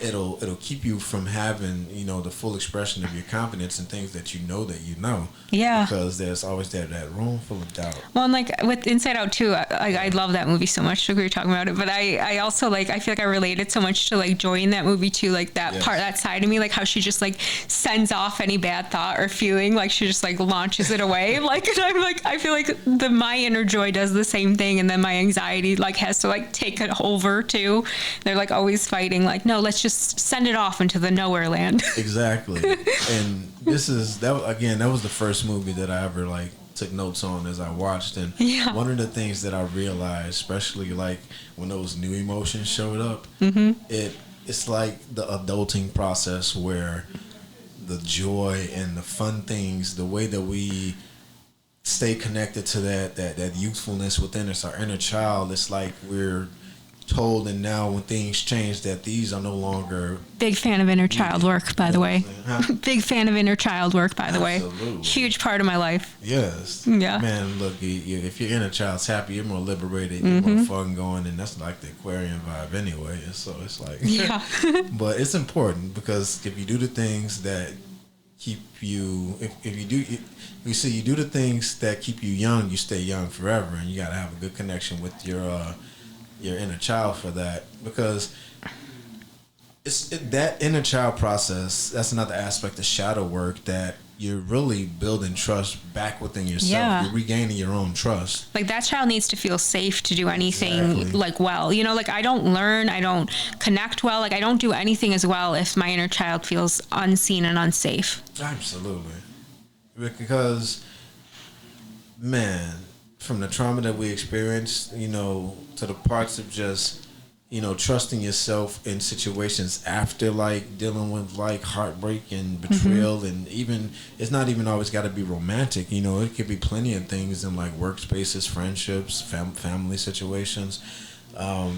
it'll keep you from having the full expression of your confidence in things that Yeah. because there's always that room full of doubt. Well, and like with Inside Out too, I love that movie so much. Like we were talking about it, but I also like, I feel like I related so much to like Joy in that movie too, like that Yes. part, that side of me, like how she just like sends off any bad thought or feeling, like she just like launches it away. Like, and I'm like, I feel like my inner Joy does the same thing, and then my anxiety like has to like take it over too. They're like always fighting, like, no, let's just send it off into the nowhere land. Exactly. And that was the first movie that I ever like took notes on as I watched. And Yeah. one of the things that I realized, especially like when those new emotions showed up, it's like the adulting process where the joy and the fun things, the way that we stay connected to that youthfulness within us, our inner child, it's like we're told, and now when things change, that these are no longer. Big fan of inner child work, by the way. Huh? Big fan of inner child work, by the way. Absolutely. Huge part of my life. Yes. Yeah. Man, look, if your inner child's happy, you're more liberated, you're more fun going, and that's like the Aquarian vibe anyway. And so it's like, Yeah. but it's important because if you do the things that keep you, if you do, you see, you do the things that keep you young, you stay young forever, and you got to have a good connection with your inner child for that, because that inner child process. That's another aspect of shadow work, that you're really building trust back within yourself. Yeah. You're regaining your own trust. Like, that child needs to feel safe to do anything, Exactly. like, well. You know, like, I don't learn, I don't connect well, like, I don't do anything as well if my inner child feels unseen and unsafe. Absolutely. Because, man, from the trauma that we experienced, to the parts of just, trusting yourself in situations after, like, dealing with, like, heartbreak and betrayal, and even, it's not even always got to be romantic, it could be plenty of things in, like, workspaces, friendships, family situations.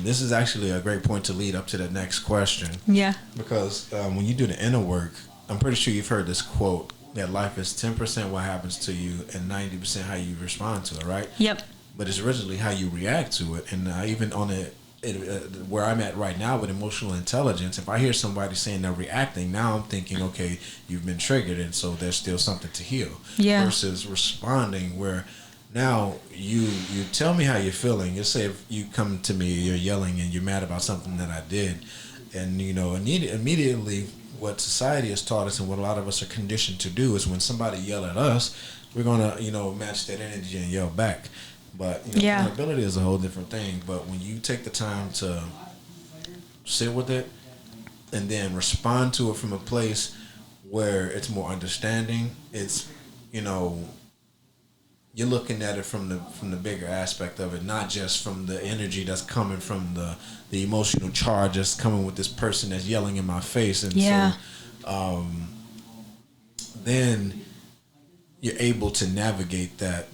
This is actually a great point to lead up to the next question. Yeah. Because when you do the inner work, I'm pretty sure you've heard this quote, that life is 10% what happens to you and 90% how you respond to it, right? Yep. But it's originally how you react to it. And even on where I'm at right now with emotional intelligence, if I hear somebody saying they're reacting, now I'm thinking, okay, you've been triggered, and so there's still something to heal. Yeah. Versus responding, where now you tell me how you're feeling. You say, if you come to me, you're yelling and you're mad about something that I did, and immediately what society has taught us and what a lot of us are conditioned to do is when somebody yell at us, we're gonna match that energy and yell back. But accountability is a whole different thing. But when you take the time to sit with it and then respond to it from a place where it's more understanding, it's you're looking at it from the bigger aspect of it, not just from the energy that's coming from the emotional charge that's coming with this person that's yelling in my face. And so then you're able to navigate that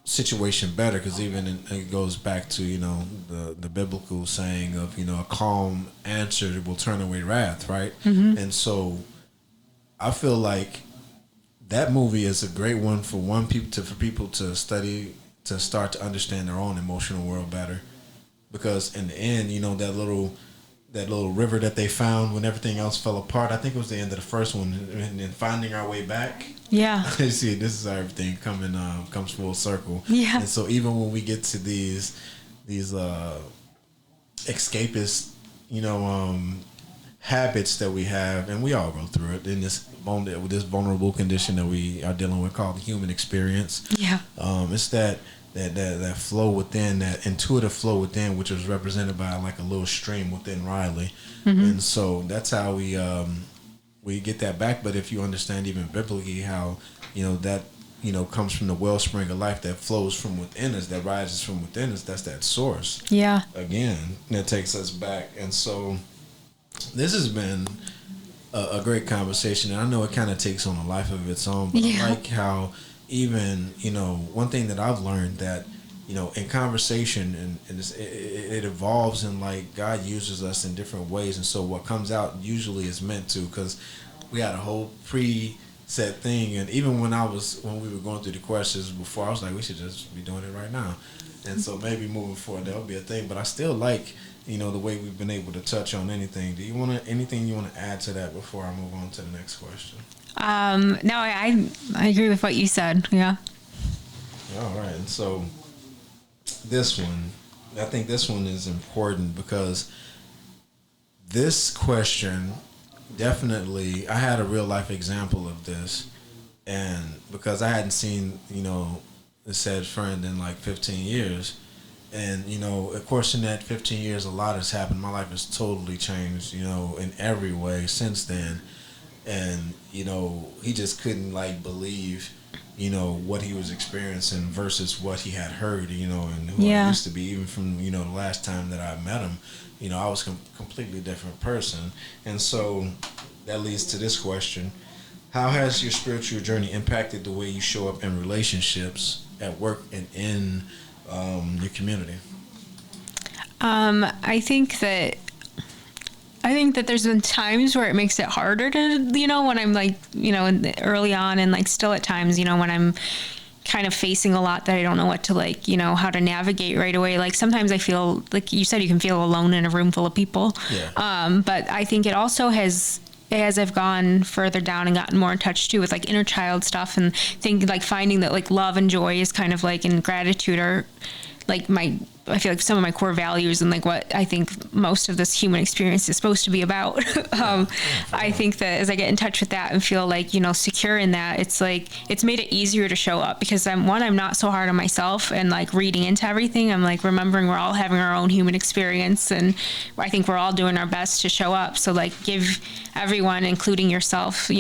situation better, because it goes back to the biblical saying of a calm answer will turn away wrath, right? And so I feel like that movie is a great one for people to study, to start to understand their own emotional world better. Because in the end, that little river that they found when everything else fell apart, I think it was the end of the first one, and then finding our way back. Yeah. See, this is how everything comes full circle. Yeah. And so even when we get to these escapist, habits that we have, and we all go through it in this vulnerable condition that we are dealing with, called the human experience. Yeah. It's that flow within, that intuitive flow within, which is represented by like a little stream within Riley. And so that's how we get that back. But if you understand even biblically how that comes from the wellspring of life that flows from within us, that rises from within us, that's that source. Yeah. Again, that takes us back. And so this has been a great conversation, and I know it kind of takes on a life of its own, but I like how even, one thing that I've learned, that, in conversation, and it evolves, and like God uses us in different ways, and so what comes out usually is meant to, because we had a whole preset thing, and even when we were going through the questions before, I was like, we should just be doing it right now. And so maybe moving forward that'll be a thing, but I still like the way we've been able to touch on anything. Do you want anything you want to add to that before I move on to the next question? No, I agree with what you said. Yeah. All right. And so I think this one is important, because this question definitely, I had a real life example of this, and because I hadn't seen, the said friend in like 15 years. And, of course, in that 15 years, a lot has happened. My life has totally changed, in every way since then. And, he just couldn't, like, believe, what he was experiencing versus what he had heard, and who I used to be, even from, the last time that I met him. I was a completely different person. And so that leads to this question. How has your spiritual journey impacted the way you show up in relationships, at work, and in your community? I think that there's been times where it makes it harder to, when I'm like, early on, and like still at times, when I'm kind of facing a lot that I don't know what to like, how to navigate right away. Like sometimes I feel like you said, you can feel alone in a room full of people. Yeah. But I think it also has, as I've gone further down and gotten more in touch too with like inner child stuff, and finding that like love and joy is kind of like, and gratitude are like I feel like some of my core values and like what I think most of this human experience is supposed to be about. I think that as I get in touch with that and feel like, secure in that, it's like, it's made it easier to show up because I'm not so hard on myself, and like reading into everything, I'm like remembering we're all having our own human experience, and I think we're all doing our best to show up. So like give everyone, including yourself,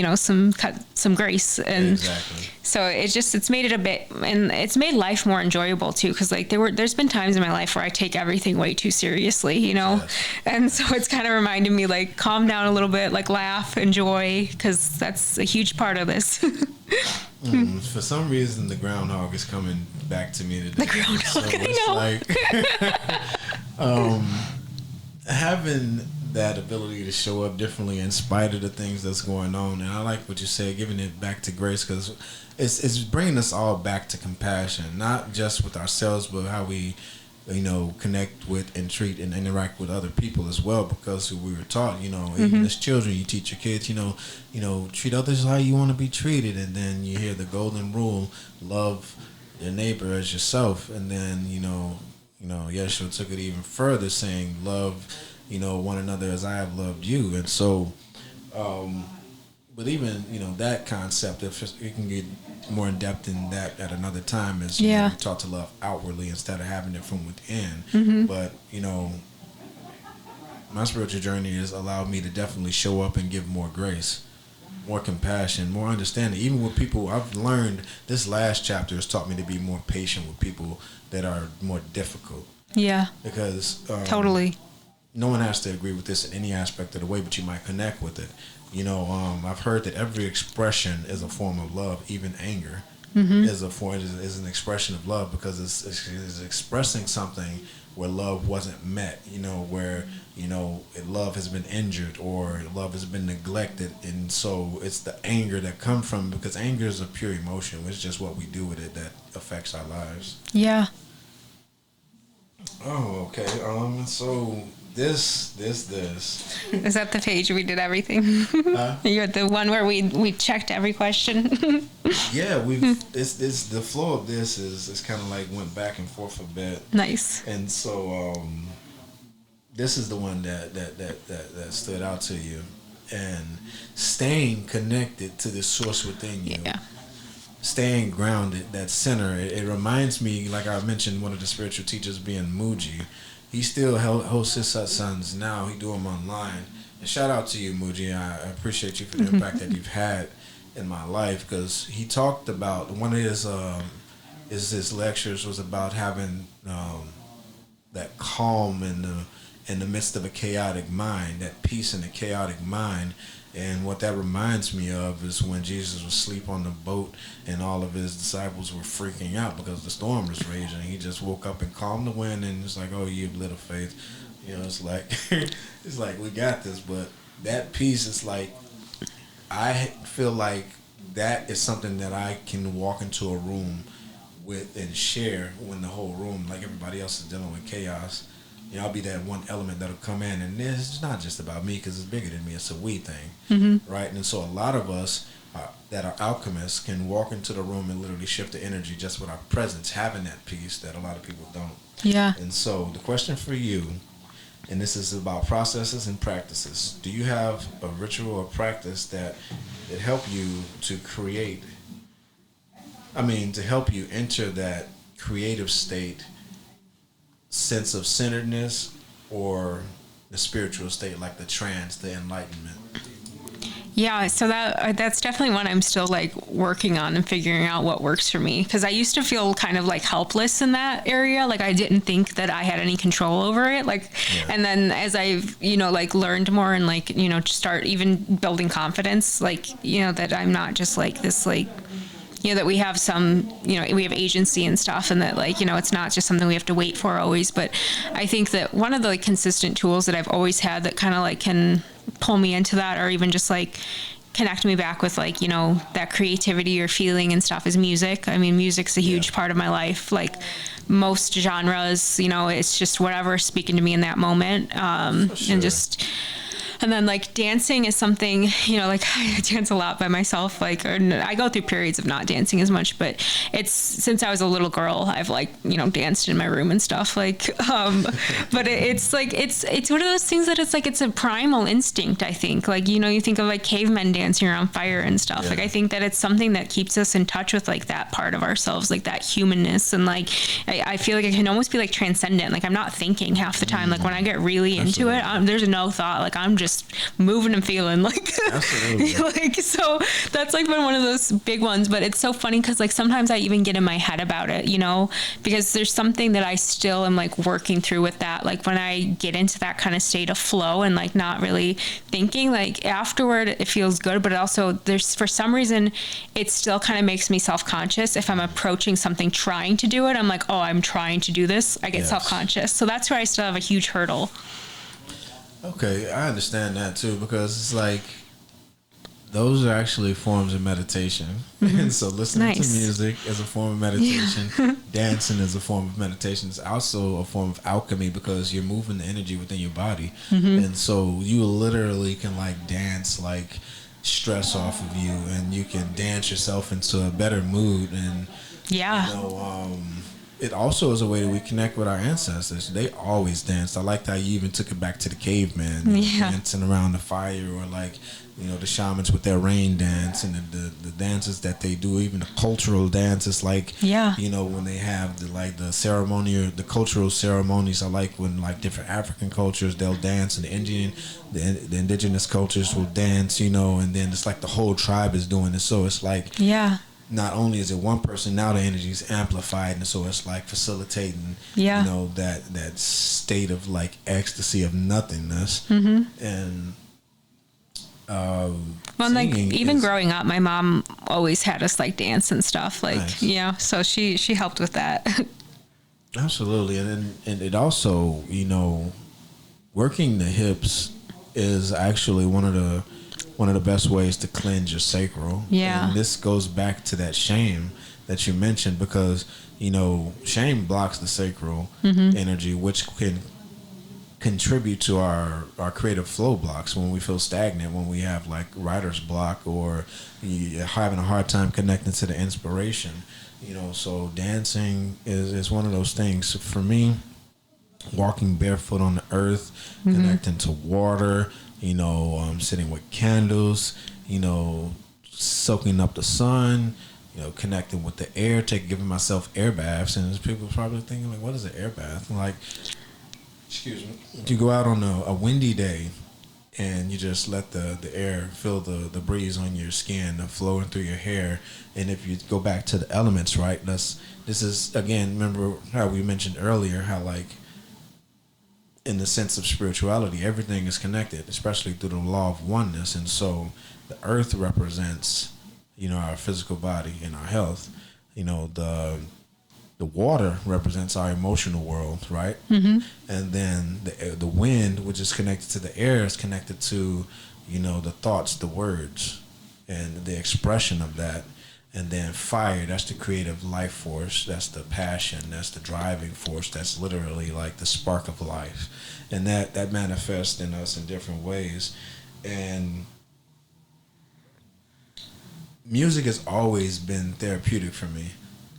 some grace. And exactly. So it's made it a bit, and it's made life more enjoyable too. Cause like there's been times in my life where I take everything way too seriously, Yes. And so it's kind of reminded me like calm down a little bit, like laugh, enjoy, cause that's a huge part of this. For some reason, the groundhog is coming back to me today. The groundhog, so I know. Having that ability to show up differently in spite of the things that's going on, and I like what you said, giving it back to grace, because it's bringing us all back to compassion, not just with ourselves, but how we connect with and treat and interact with other people as well, because we were taught, even as children, you teach your kids, treat others how you want to be treated, and then you hear the golden rule, love your neighbor as yourself, and then Yeshua took it even further, saying love one another as I have loved you. And so but even that concept, if you can get more in depth in that at another time, is we're taught to love outwardly instead of having it from within. But my spiritual journey has allowed me to definitely show up and give more grace, more compassion, more understanding. Even with people, I've learned this last chapter has taught me to be more patient with people that are more difficult. Yeah. Because totally. No one has to agree with this in any aspect of the way, but you might connect with it. I've heard that every expression is a form of love, even anger is an expression of love, because it's expressing something where love wasn't met, where love has been injured or love has been neglected, and so it's the anger that comes from, because anger is a pure emotion. It's just what we do with it that affects our lives. Yeah. Oh, okay. So this. Is that the page we did everything? You're the one where we checked every question. Yeah, it's the flow of this is kind of like went back and forth a bit. Nice. And so this is the one that stood out to you, and staying connected to the source within you. Yeah. Staying grounded, that center. It reminds me, like I mentioned, one of the spiritual teachers being Muji. He still hosts his satsangs now. He do them online. And shout out to you, Muji. I appreciate you for the impact that you've had in my life, because he talked about, one of his lectures was about having that calm in the midst of a chaotic mind, that peace in a chaotic mind. And what that reminds me of is when Jesus was asleep on the boat and all of his disciples were freaking out because the storm was raging. He just woke up and calmed the wind, and it's like, oh, you have little faith. It's like it's like, we got this. But that piece is like, I feel like that is something that I can walk into a room with and share when the whole room, like everybody else, is dealing with chaos. I'll be that one element that'll come in, and it's not just about me, because it's bigger than me. It's a we thing, right? And so a lot of us that are alchemists can walk into the room and literally shift the energy just with our presence, having that peace that a lot of people don't. Yeah. And so the question for you, and this is about processes and practices. Do you have a ritual or practice that help you to create? To help you enter that creative state, sense of centeredness, or the spiritual state, like the trance, the enlightenment? Yeah, so that's definitely one I'm still like working on and figuring out what works for me, because I used to feel kind of like helpless in that area, like I didn't think that I had any control over it, and then as I've like learned more and like start even building confidence, like that I'm not just like this like that we have some, we have agency and stuff, and that like, it's not just something we have to wait for always. But I think that one of the like consistent tools that I've always had that kind of like can pull me into that, or even just like connect me back with like, that creativity or feeling and stuff, is music. I mean, music's a huge part of my life. Like most genres, it's just whatever's speaking to me in that moment. Sure. And then like dancing is something, like I dance a lot by myself, like, or I go through periods of not dancing as much, but it's since I was a little girl, I've like, danced in my room and stuff like, but it's like, it's one of those things that it's like, it's a primal instinct. I think like, you think of like cavemen dancing around fire and stuff. Yeah. Like, I think that it's something that keeps us in touch with like that part of ourselves, like that humanness. And like, I feel like it can almost be like transcendent. Like I'm not thinking half the time. Like when I get really into it, there's no thought, like I'm just moving and feeling like, like, so that's like been one of those big ones. But it's so funny because like sometimes I even get in my head about it, because there's something that I still am like working through with that. Like when I get into that kind of state of flow and like not really thinking, like afterward it feels good, but also there's, for some reason, it still kind of makes me self-conscious. If I'm approaching something trying to do it, I'm like, oh, I'm trying to do this, I get self-conscious. So that's where I still have a huge hurdle. Okay, I understand that too, because it's like those are actually forms of meditation. Mm-hmm. And so listening to music is a form of meditation. Dancing is a form of meditation. It's also a form of alchemy because you're moving the energy within your body. Mm-hmm. And so you literally can like dance like stress off of you, and you can dance yourself into a better mood. And it also is a way that we connect with our ancestors. They always danced. I liked how you even took it back to the caveman, dancing around the fire, or like, the shamans with their rain dance and the dances that they do, even the cultural dances, like, when they have the ceremony or the cultural ceremonies. I like when like different African cultures, they'll dance, and the indigenous cultures will dance, and then it's like the whole tribe is doing it. So it's like, not only is it one person, now the energy is amplified, and so it's like facilitating, that state of like ecstasy of nothingness. Mm-hmm. And well, like even growing up, my mom always had us like dance and stuff, like so she helped with that. Absolutely. And it also, working the hips is actually one of the best ways to cleanse your sacral. Yeah. And this goes back to that shame that you mentioned, because, shame blocks the sacral energy, which can contribute to our creative flow blocks when we feel stagnant, when we have like writer's block, or you're having a hard time connecting to the inspiration. So dancing is one of those things. For me, walking barefoot on the earth, connecting to water, sitting with candles, soaking up the sun, connecting with the air, giving myself air baths. And people probably thinking like, what is an air bath? Like, excuse me, you go out on a windy day and you just let the air feel the breeze on your skin, flowing through your hair. And if you go back to the elements, right, this is, again, remember how we mentioned earlier, how like, in the sense of spirituality, everything is connected, especially through the law of oneness. And so the earth represents, our physical body and our health. The water represents our emotional world, right? Mm-hmm. And then the wind, which is connected to the air, is connected to, the thoughts, the words, and the expression of that. And then fire, that's the creative life force, that's the passion, that's the driving force, that's literally like the spark of life. And that manifests in us in different ways. And music has always been therapeutic for me.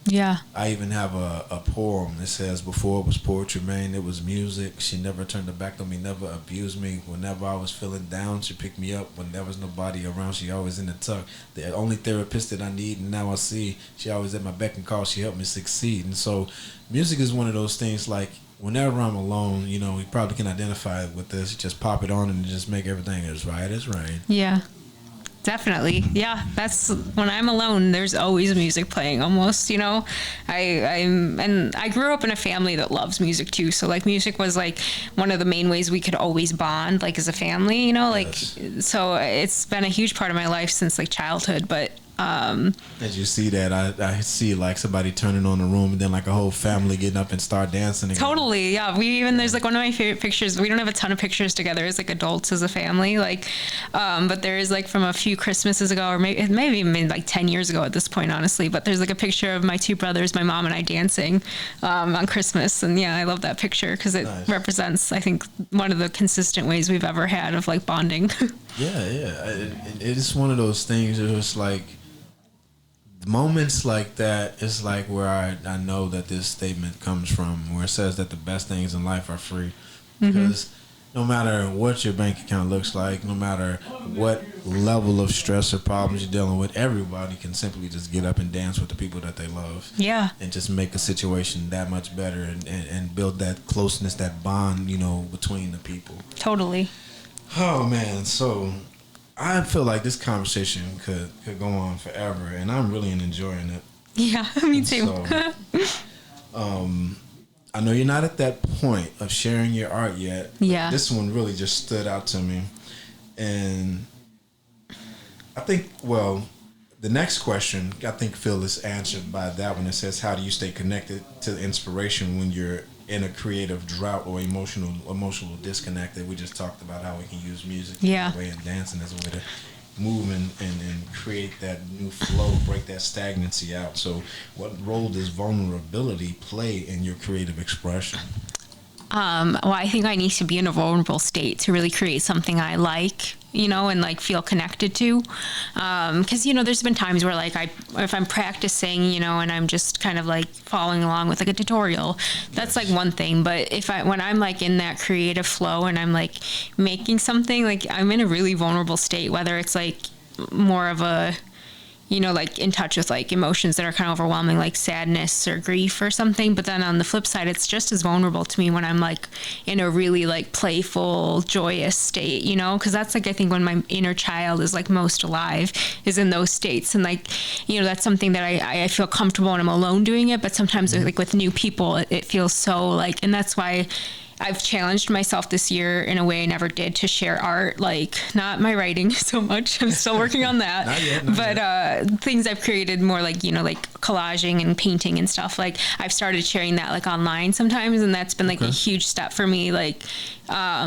Yeah. I even have a poem that says, before it was poetry, man, it was music. She never turned her back on me, never abused me. Whenever I was feeling down, she picked me up. When there was nobody around, she always in the tuck. The only therapist that I need, and now I see, she always at my beck and call. She helped me succeed. And so music is one of those things, like, whenever I'm alone, you probably can identify with this. Just pop it on and just make everything as right as rain. Yeah. Definitely. Yeah. That's when I'm alone, there's always music playing almost, I grew up in a family that loves music too. So like music was like one of the main ways we could always bond, like as a family, Yes. so it's been a huge part of my life since like childhood. But As you see that, I see like somebody turning on the room, and then like a whole family getting up and start dancing again. Totally, yeah. There's like one of my favorite pictures. We don't have a ton of pictures together as like adults as a family, like, but there is like from a few Christmases ago, or maybe it may have even been like 10 years ago at this point, honestly. But there's like a picture of my two brothers, my mom and I dancing on Christmas, and yeah, I love that picture because it represents, I think, one of the consistent ways we've ever had of like bonding. Yeah. It is one of those things. It was like moments like that is like where I know that this statement comes from, where it says that the best things in life are free. Because no matter what your bank account looks like, no matter what level of stress or problems you're dealing with, everybody can simply just get up and dance with the people that they love. Yeah. And just make a situation that much better, and build that closeness, that bond, between the people. Totally. Oh man, so I feel like this conversation could go on forever, and I'm really enjoying it. Yeah, me too. So, I know you're not at that point of sharing your art yet. Yeah. This one really just stood out to me. And I think, the next question, I think Phil is answered by that one. It says, how do you stay connected to the inspiration when you're in a creative drought or emotional disconnect? That we just talked about how we can use music as a way, and dancing as a way to move and create that new flow, break that stagnancy out. So what role does vulnerability play in your creative expression? Well, I think I need to be in a vulnerable state to really create something I like, and like feel connected to. Cause there's been times where like if I'm practicing, and I'm just kind of like following along with like a tutorial, that's like one thing. But when I'm like in that creative flow and I'm like making something, like I'm in a really vulnerable state, whether it's like more of a, like in touch with like emotions that are kind of overwhelming, like sadness or grief or something. But then on the flip side, it's just as vulnerable to me when I'm like in a really like playful, joyous state, because that's like, I think when my inner child is like most alive is in those states. And like, that's something that I feel comfortable when I'm alone doing it. But sometimes like with new people, it feels so like, and that's why I've challenged myself this year in a way I never did to share art, like not my writing so much. I'm still working on that. Not yet. Things I've created more like, like collaging and painting and stuff. Like I've started sharing that like online sometimes. And that's been like a huge step for me. Like,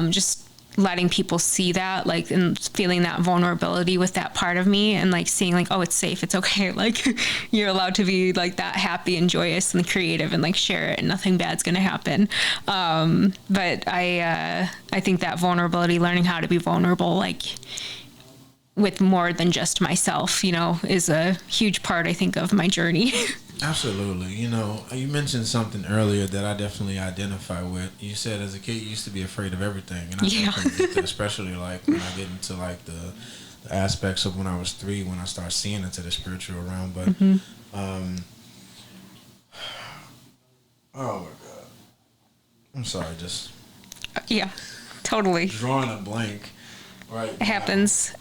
just letting people see that, like, and feeling that vulnerability with that part of me, and like seeing like, oh, it's safe, it's okay, like you're allowed to be like that happy and joyous and creative and like share it, and nothing bad's gonna happen. But I think that vulnerability, learning how to be vulnerable, like with more than just myself, is a huge part, I think, of my journey. Absolutely. You mentioned something earlier that I definitely identify with. You said as a kid you used to be afraid of everything, and I definitely get that, especially like when I get into like the aspects of when I was 3, when I start seeing into the spiritual realm. But oh my God, I'm sorry, just totally drawing a blank. Right, it happens.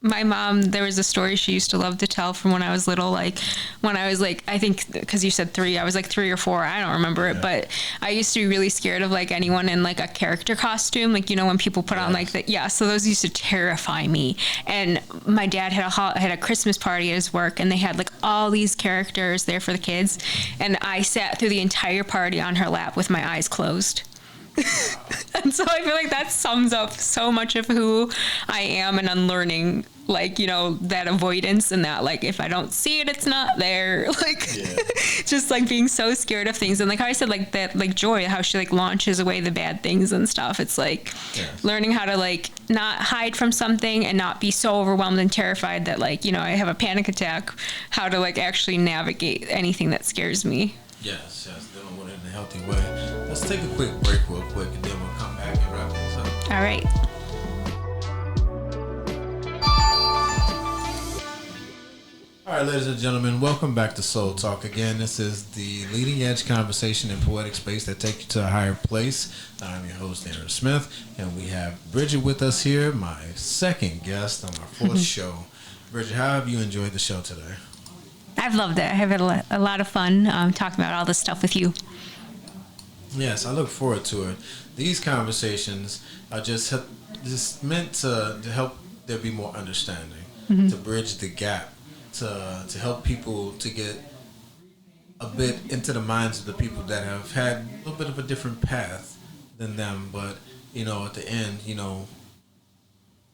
My mom, there was a story she used to love to tell from when I was little, like when I was like, I think because you said 3, I was like 3 or 4, I don't remember it, but I used to be really scared of like anyone in like a character costume, like when people put on like that, so those used to terrify me. And my dad had a Christmas party at his work, and they had like all these characters there for the kids, and I sat through the entire party on her lap with my eyes closed. And so I feel like that sums up so much of who I am, and unlearning like that avoidance, and that like if I don't see it, it's not there, like just like being so scared of things. And like how I said, like that, like Joy, how she like launches away the bad things and stuff, it's like learning how to like not hide from something and not be so overwhelmed and terrified that like I have a panic attack, how to like actually navigate anything that scares me. Yes, dealing with it in a healthy way. Let's take a quick break real quick, and then we'll come back and wrap things up. All right. All right, ladies and gentlemen, welcome back to Soul Talk. Again, this is the leading edge conversation in poetic space that takes you to a higher place. I'm your host, Aaron Smith, and we have Bridget with us here, my second guest on our 4th show. Bridget, how have you enjoyed the show today? I've loved it. I have had a lot of fun talking about all this stuff with you. Yes, I look forward to it. These conversations are just meant to help there be more understanding, to bridge the gap to help people to get a bit into the minds of the people that have had a little bit of a different path than them. But at the end,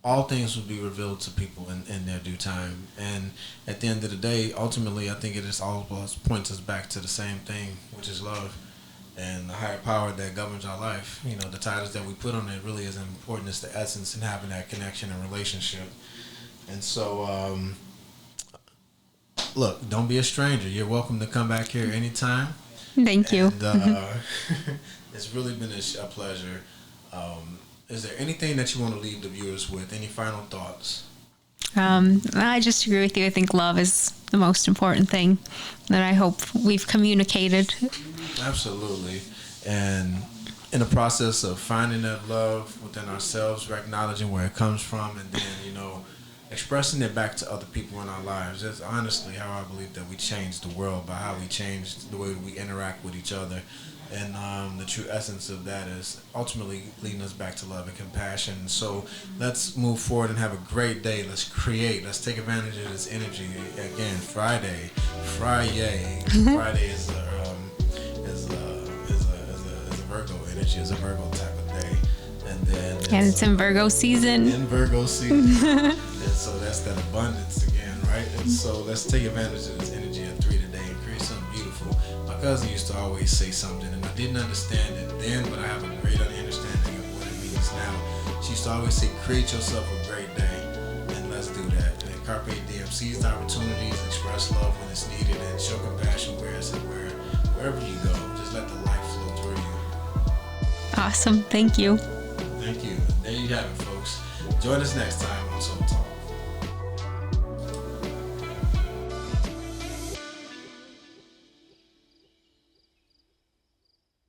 all things will be revealed to people in their due time. And at the end of the day, ultimately, I think it just all points us back to the same thing, which is love and the higher power that governs our life. The titles that we put on it really isn't important. It's the essence in having that connection and relationship. And so, look, don't be a stranger. You're welcome to come back here anytime. Thank you. And, it's really been a pleasure. Is there anything that you want to leave the viewers with? Any final thoughts? I just agree with you. I think love is the most important thing that I hope we've communicated. Absolutely. And in the process of finding that love within ourselves, acknowledging where it comes from, and then, expressing it back to other people in our lives. That's honestly how I believe that we change the world, by how we change the way we interact with each other. And the true essence of that is ultimately leading us back to love and compassion. So let's move forward and have a great day. Let's create. Let's take advantage of this energy. Again, Friday. Friday is a Virgo energy. It's a Virgo type of day. And it's in Virgo season. And so that's that abundance again, right? And so let's take advantage of this energy at 3 today and create something beautiful. My cousin used to always say something, and I didn't understand it then, but I have a great understanding of what it means now. She used to always say, create yourself a great day, and let's do that. And Carpe Diem, seize the opportunities, express love when it's needed, and show compassion wherever you go. Just let the light flow through you. Awesome. Thank you. Thank you. There you have it, folks. Join us next time on Soul Talk.